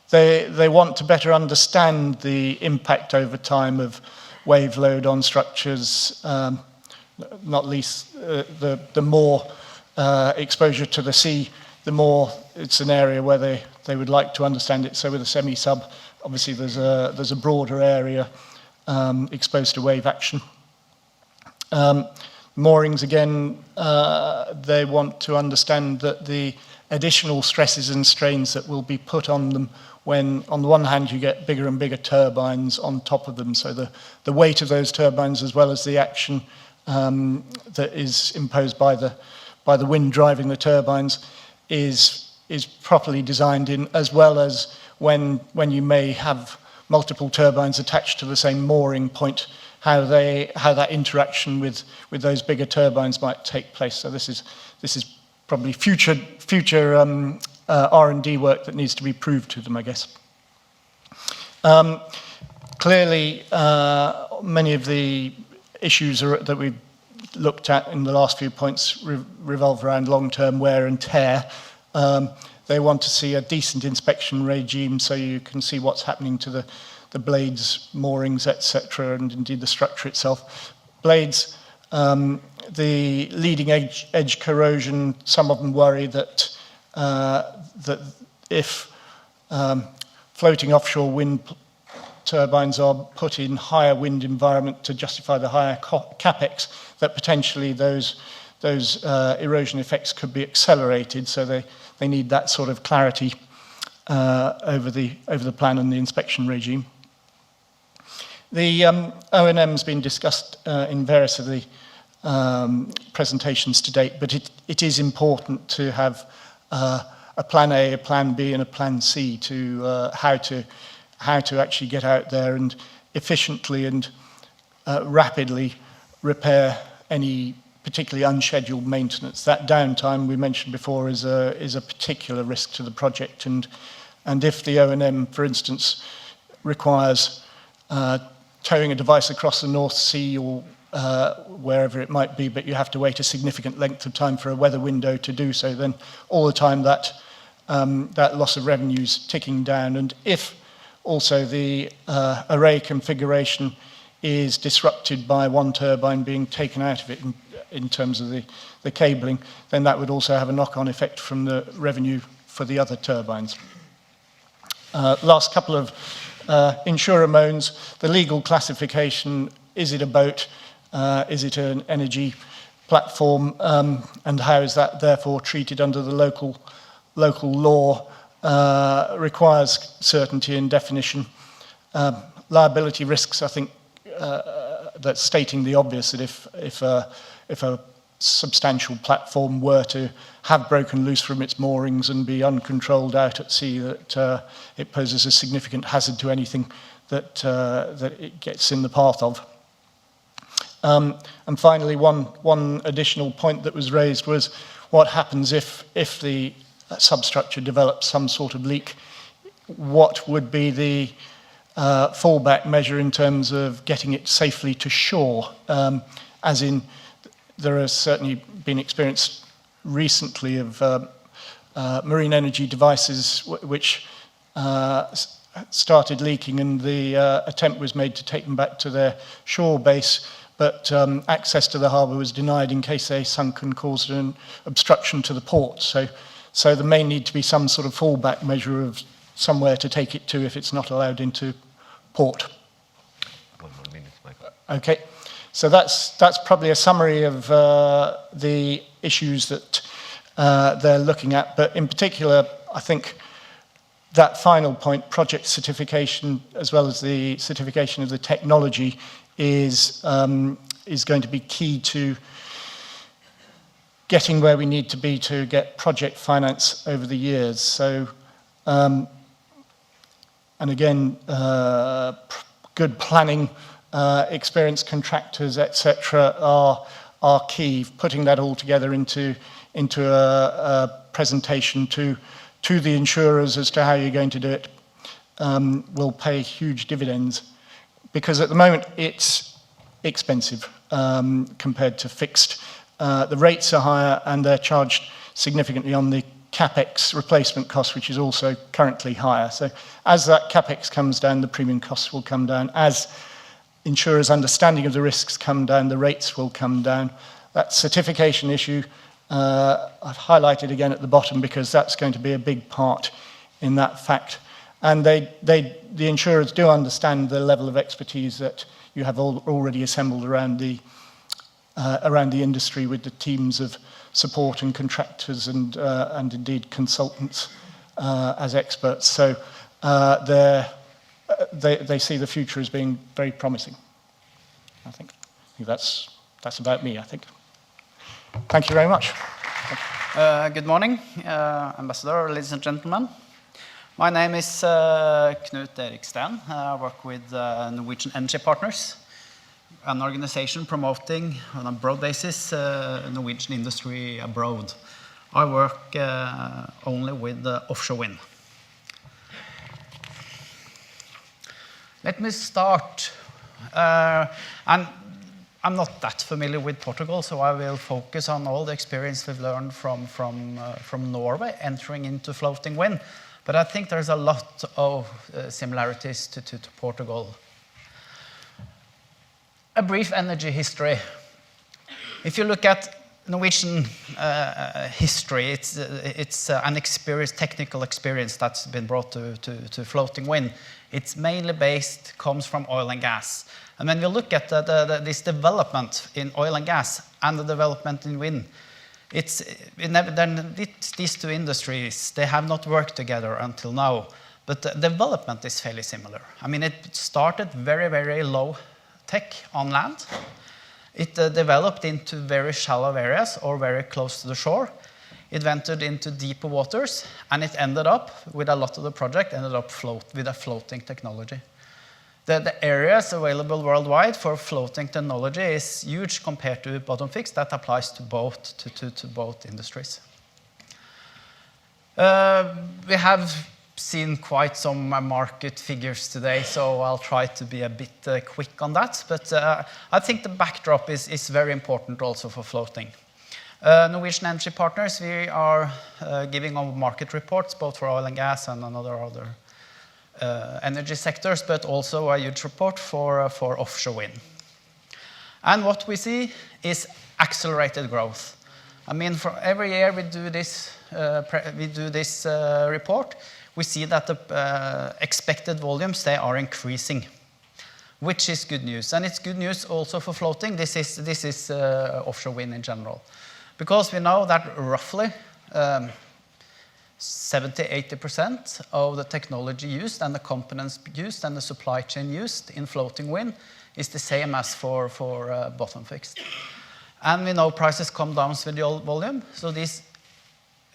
They want to better understand the impact over time of wave load on structures, not least the more exposure to the sea, the more it's an area where they would like to understand it. So with a semi-sub, obviously there's a broader area exposed to wave action. Moorings, again, they want to understand that the additional stresses and strains that will be put on them when, on the one hand, you get bigger and bigger turbines on top of them. So the weight of those turbines, as well as the action that is imposed by the wind driving the turbines, is properly designed in, as well as when you may have multiple turbines attached to the same mooring point, how that interaction with those bigger turbines might take place. So this is probably future R&D work that needs to be proved to them, I guess. Clearly, many of the issues that we've looked at in the last few points revolve around long-term wear and tear. They want to see a decent inspection regime so you can see what's happening to the blades, moorings, etc., and indeed the structure itself. Blades, the leading edge corrosion, some of them worry that if floating offshore wind turbines are put in higher wind environment to justify the higher capex, that potentially those erosion effects could be accelerated. So they need that sort of clarity over the plan and the inspection regime. The O&M's been discussed in various of the presentations to date, but it is important to have a plan A, a plan B, and a plan C to how to actually get out there and efficiently and rapidly repair any particularly unscheduled maintenance. That downtime we mentioned before is a particular risk to the project, and if the O&M, for instance, requires towing a device across the North Sea or wherever it might be, but you have to wait a significant length of time for a weather window to do so, then all the time that loss of revenue is ticking down. And if also the array configuration is disrupted by one turbine being taken out of it in terms of the cabling, then that would also have a knock-on effect from the revenue for the other turbines. Last couple of insurer moans. The legal classification: is it a boat? Is it an energy platform? And how is that therefore treated under the local law? Requires certainty and definition. Liability risks, I think, that's stating the obvious, that if a substantial platform were to have broken loose from its moorings and be uncontrolled out at sea, that it poses a significant hazard to anything that it gets in the path of. And finally, one additional point that was raised was what happens if the substructure develops some sort of leak. What would be the fallback measure in terms of getting it safely to shore? As in, there has certainly been experience recently of marine energy devices which started leaking, and the attempt was made to take them back to their shore base, but access to the harbour was denied in case they sunk and caused an obstruction to the port. So there may need to be some sort of fallback measure of somewhere to take it to if it's not allowed into port. 1 more minute, Michael. Okay, so that's probably a summary of the issues that they're looking at, but in particular, I think that final point, project certification, as well as the certification of the technology, is going to be key to getting where we need to be to get project finance over the years. So, and again, good planning, experienced contractors, etc., are key. Putting that all together into a presentation to the insurers as to how you're going to do it will pay huge dividends, because at the moment it's expensive compared to fixed. The rates are higher and they're charged significantly on the CapEx replacement cost, which is also currently higher. So as that CapEx comes down, the premium costs will come down. As insurers' understanding of the risks come down, the rates will come down. That certification issue, I've highlighted again at the bottom, because that's going to be a big part in that fact. And the insurers do understand the level of expertise that you have already assembled around the industry, with the teams of support and contractors and indeed consultants as experts. So they see the future as being very promising. I think that's about me, I think. Thank you very much. Good morning, Ambassador, ladies and gentlemen. My name is Knut Erik Steen. I work with Norwegian Energy Partners, an organization promoting on a broad basis Norwegian industry abroad. I work only with offshore wind. Let me start, and I'm not that familiar with Portugal, so I will focus on all the experience we've learned from Norway entering into floating wind. But I think there's a lot of similarities to Portugal. A brief energy history. If you look at Norwegian history, it's an experience, technical experience that's been brought to floating wind. It's mainly comes from oil and gas. And when you look at this development in oil and gas and the development in wind, these two industries, they have not worked together until now, but the development is fairly similar. I mean, it started very, very low tech on land. It developed into very shallow areas or very close to the shore. It ventured into deeper waters, and it ended up with a lot of the project with a floating technology. The areas available worldwide for floating technology is huge compared to bottom fixed. That applies to both industries. We have seen quite some market figures today, so I'll try to be a bit quick on that. But I think the backdrop is very important also for floating. Norwegian Energy Partners, we are giving our market reports both for oil and gas and other energy sectors, but also a huge report for offshore wind. And what we see is accelerated growth. I mean, for every year we do this report, we see that the expected volumes, they are increasing, which is good news. And it's good news also for floating. This is offshore wind in general, because we know that roughly 70–80% of the technology used and the components used and the supply chain used in floating wind is the same as for bottom fixed. And we know prices come down with the old volume. So this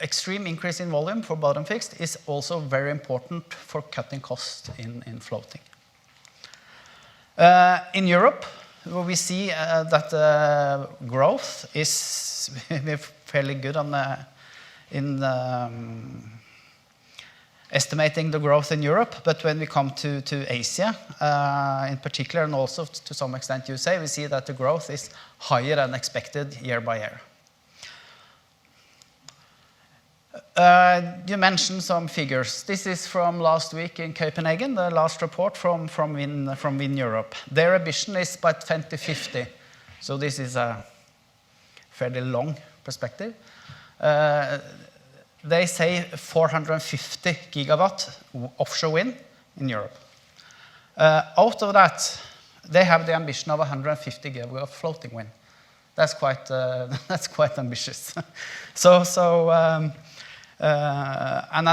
extreme increase in volume for bottom fixed is also very important for cutting costs in floating. In Europe, where we see that growth is fairly good in estimating the growth in Europe, but when we come to Asia, in particular, and also to some extent USA, we see that the growth is higher than expected year by year. You mentioned some figures. This is from last week in Copenhagen, the last report from Wind Europe. Their ambition is by 2050, so this is a fairly long perspective. They say 450 gigawatt offshore wind in Europe. Out of that, they have the ambition of 150 gigawatt floating wind. That's quite ambitious. And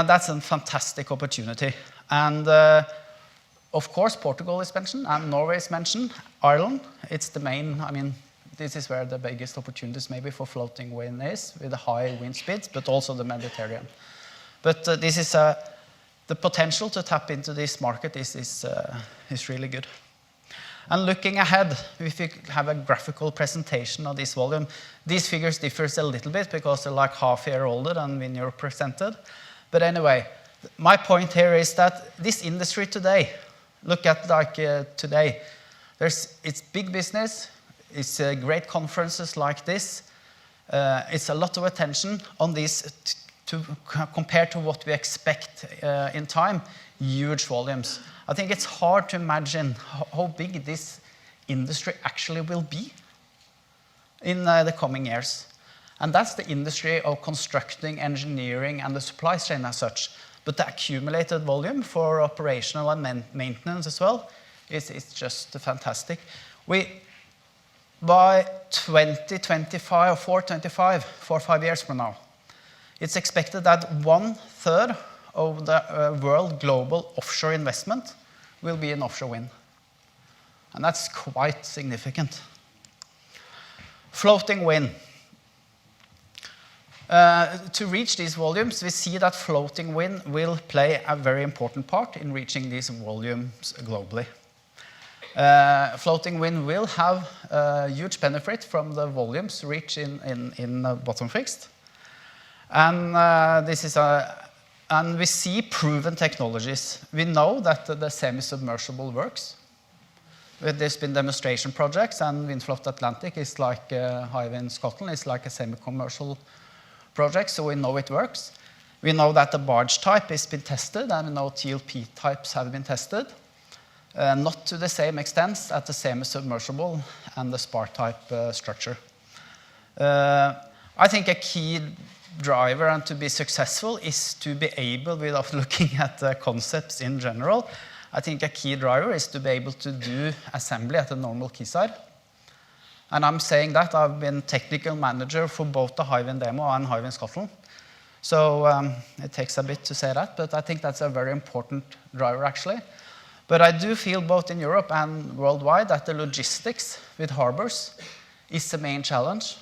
that's a fantastic opportunity. And of course, Portugal is mentioned, and Norway is mentioned. Ireland, it's the main, I mean, this is where the biggest opportunities maybe for floating wind is, with the high wind speeds, but also the Mediterranean. But this is the potential to tap into this market is really good. And looking ahead, if we have a graphical presentation of this volume, these figures differ a little bit because they're like half a year older than when you're presented. But anyway, my point here is that this industry today, look at like today, it's big business, it's great conferences like this, it's a lot of attention on this compared to what we expect in time, huge volumes. I think it's hard to imagine how big this industry actually will be in the coming years. And that's the industry of constructing, engineering, and the supply chain as such. But the accumulated volume for operational and maintenance as well is just fantastic. By 2025 or 425, 4 or 5 years from now, it's expected that 1/3 of the world global offshore investment will be in offshore wind. And that's quite significant. Floating wind. To reach these volumes, we see that floating wind will play a very important part in reaching these volumes globally. Floating wind will have a huge benefit from the volumes reached in bottom fixed. And and we see proven technologies. We know that the semi-submersible works. There's been demonstration projects, and Windfloat Atlantic is like Hywind Scotland is like a semi-commercial project, so we know it works. We know that the barge type has been tested, and we know TLP types have been tested. Not to the same extent as the semi-submersible and the spar type structure. I think a key driver and to be successful is to be able, without looking at the concepts in general, I think a key driver is to be able to do assembly at a normal quayside. And I'm saying that I've been technical manager for both the Hywind Demo and Hywind Scotland. So it takes a bit to say that, but I think that's a very important driver actually. But I do feel both in Europe and worldwide that the logistics with harbors is the main challenge.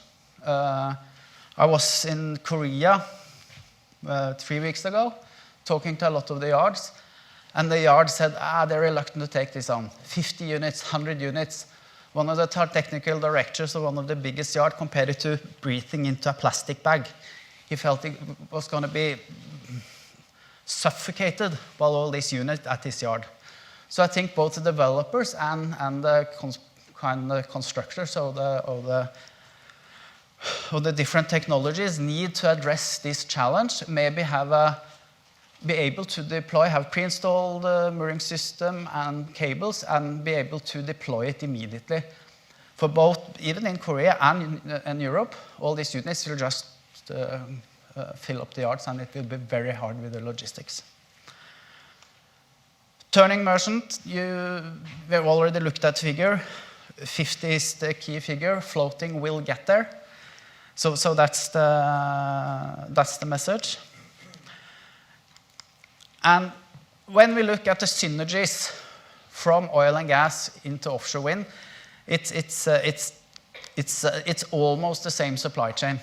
I was in Korea 3 weeks ago, talking to a lot of the yards, and the yard said, they're reluctant to take this on. 50 units, 100 units. One of the technical directors of one of the biggest yards compared it to breathing into a plastic bag. He felt it was going to be suffocated by all these units at his yard. So I think both the developers and the constructors of the different technologies need to address this challenge, maybe be able to deploy, have pre-installed mooring system and cables, and be able to deploy it immediately. For both, even in Korea and in Europe, all these units will just fill up the yards, and it will be very hard with the logistics. Turning merchant, we've already looked at figure. 50 is the key figure. Floating will get there. So that's the message. And when we look at the synergies from oil and gas into offshore wind, it's it's almost the same supply chain.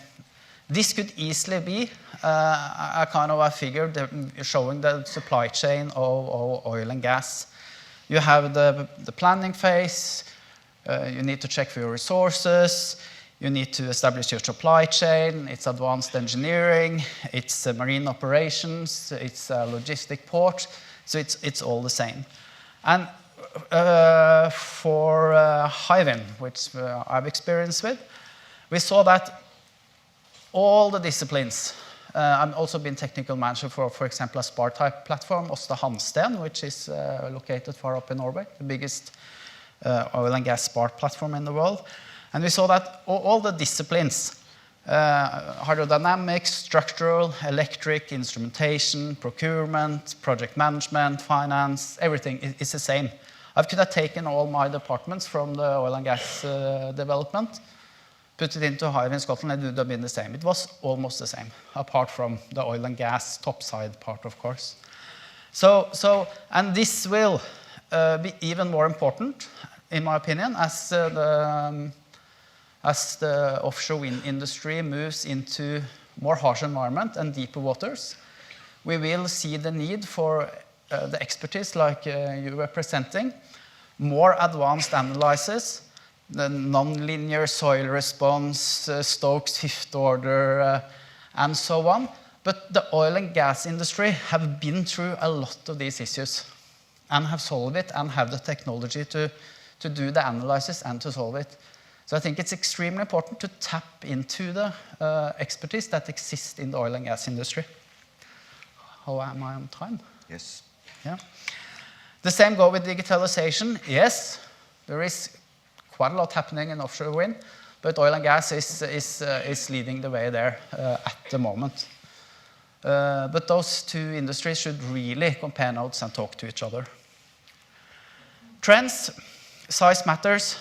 This could easily be a kind of a figure showing the supply chain of oil and gas. You have the planning phase, you need to check for your resources, you need to establish your supply chain, it's advanced engineering, it's marine operations, it's logistic port, so it's all the same. And for Hywind, which I've experienced with, we saw that all the disciplines. I've also been technical manager for example, a spar-type platform, Aasta Hansteen, which is located far up in Norway, the biggest oil and gas spar platform in the world. And we saw that all the disciplines, hydrodynamics, structural, electric, instrumentation, procurement, project management, finance, everything is the same. I could have taken all my departments from the oil and gas development, put it into Hywind Scotland, and it would have been the same. It was almost the same, apart from the oil and gas topside part, of course. And this will be even more important, in my opinion, as the offshore wind industry moves into more harsh environment and deeper waters. We will see the need for the expertise like you were presenting, more advanced analysis, the non-linear soil response, Stokes fifth order, and so on. But the oil and gas industry have been through a lot of these issues and have solved it and have the technology to do the analysis and to solve it. So I think it's extremely important to tap into the expertise that exists in the oil and gas industry. How am I on time? Yes. Yeah. The same go with digitalization. Yes, there is quite a lot happening in offshore wind, but oil and gas is leading the way there at the moment. But those two industries should really compare notes and talk to each other. Trends, size matters.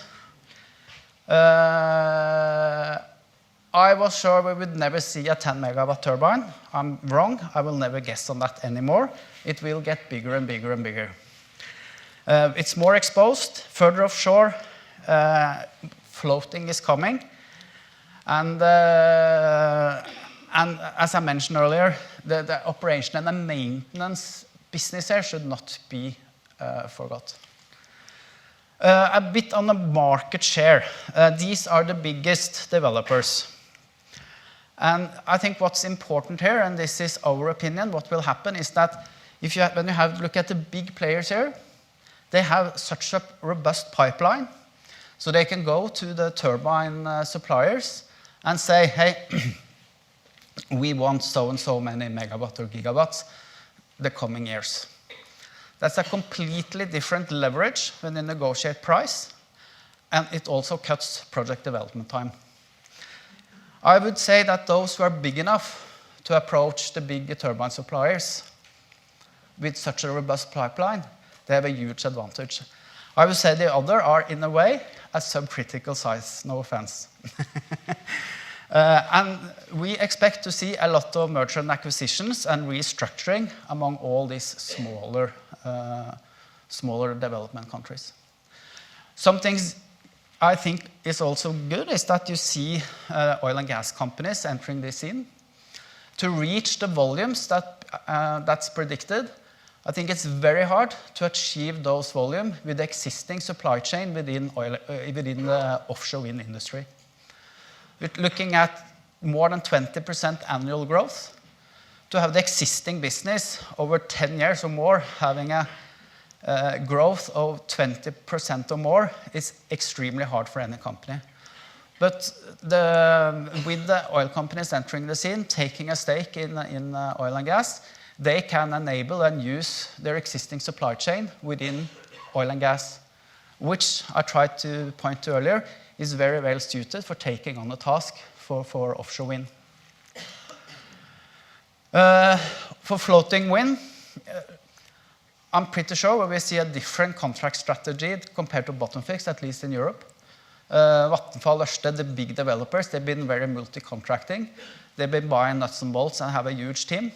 I was sure we would never see a 10 megawatt turbine. I'm wrong. I will never guess on that anymore. It will get bigger and bigger and bigger. It's more exposed, further offshore. Floating is coming. And as I mentioned earlier, the operation and the maintenance business here should not be forgot. A bit on the market share. These are the biggest developers. And I think what's important here, and this is our opinion, what will happen is that when you look at the big players here, they have such a robust pipeline, so they can go to the turbine suppliers and say, hey, we want so and so many megawatt or gigawatts the coming years. That's a completely different leverage when they negotiate price, and it also cuts project development time. I would say that those who are big enough to approach the big turbine suppliers with such a robust pipeline, they have a huge advantage. I would say the other are, in a way, a subcritical size, no offense. And we expect to see a lot of merger and acquisitions and restructuring among all these smaller development countries. Some things I think is also good is that you see oil and gas companies entering this in. To reach the volumes that's predicted, I think it's very hard to achieve those volumes with the existing supply chain within the offshore wind industry. We're looking at more than 20% annual growth. To have the existing business over 10 years or more having a growth of 20% or more is extremely hard for any company. But with the oil companies entering the scene, taking a stake in oil and gas, they can enable and use their existing supply chain within oil and gas, which I tried to point to earlier, is very well suited for taking on the task for offshore wind. For floating wind, I'm pretty sure we see a different contract strategy compared to bottom fixed, at least in Europe. Vattenfall, Ørsted, the big developers, they've been very multi-contracting. They've been buying nuts and bolts and have a huge team.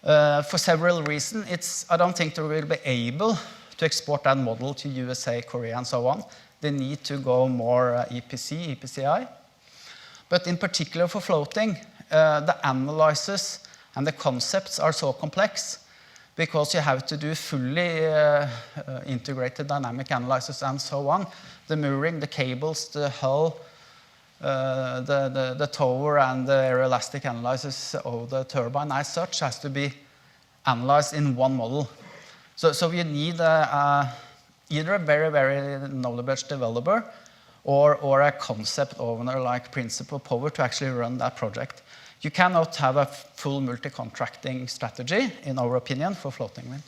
For several reasons, I don't think they will be able to export that model to USA, Korea, and so on. they need to go more EPC, EPCI. But in particular for floating, the analysis and the concepts are so complex because you have to do fully integrated dynamic analysis and so on. The mooring, the cables, the hull, the tower and the aeroelastic analysis of the turbine as such has to be analyzed in one model. So you need either a very, very knowledgeable developer or a concept owner like Principal Power to actually run that project. You cannot have a full multi-contracting strategy, in our opinion, for floating wind.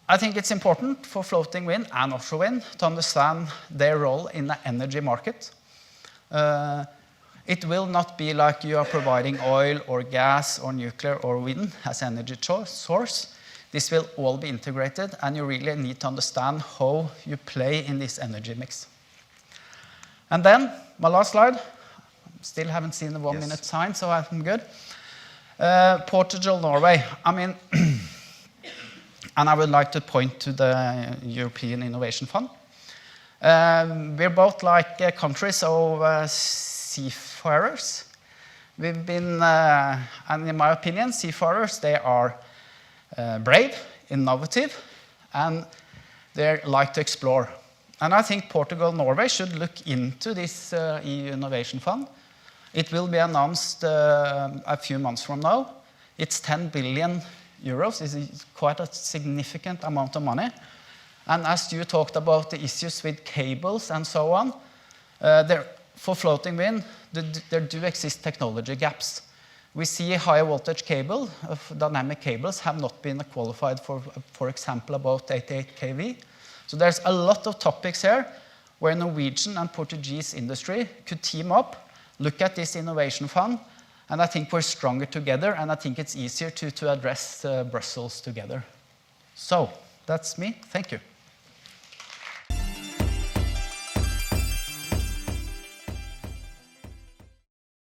I think it's important for floating wind and offshore wind to understand their role in the energy market. It will not be like you are providing oil or gas or nuclear or wind as energy source. This will all be integrated, and you really need to understand how you play in this energy mix. And then, my last slide. Still haven't seen the 1 minute sign, so I'm good. Portugal, Norway. I mean, and I would like to point to the European Innovation Fund. We're both like countries of seafarers. We've been, and in my opinion, seafarers, they are brave, innovative, and they like to explore. And I think Portugal, Norway should look into this EU Innovation Fund. It will be announced a few months from now. It's 10 billion euros. It's quite a significant amount of money. And as you talked about the issues with cables and so on, for floating wind, there do exist technology gaps. We see high voltage cable, dynamic cables have not been qualified for example, about 88 kV. So there's a lot of topics here where Norwegian and Portuguese industry could team up, look at this innovation fund, and I think we're stronger together, and I think it's easier to address Brussels together. So that's me. Thank you.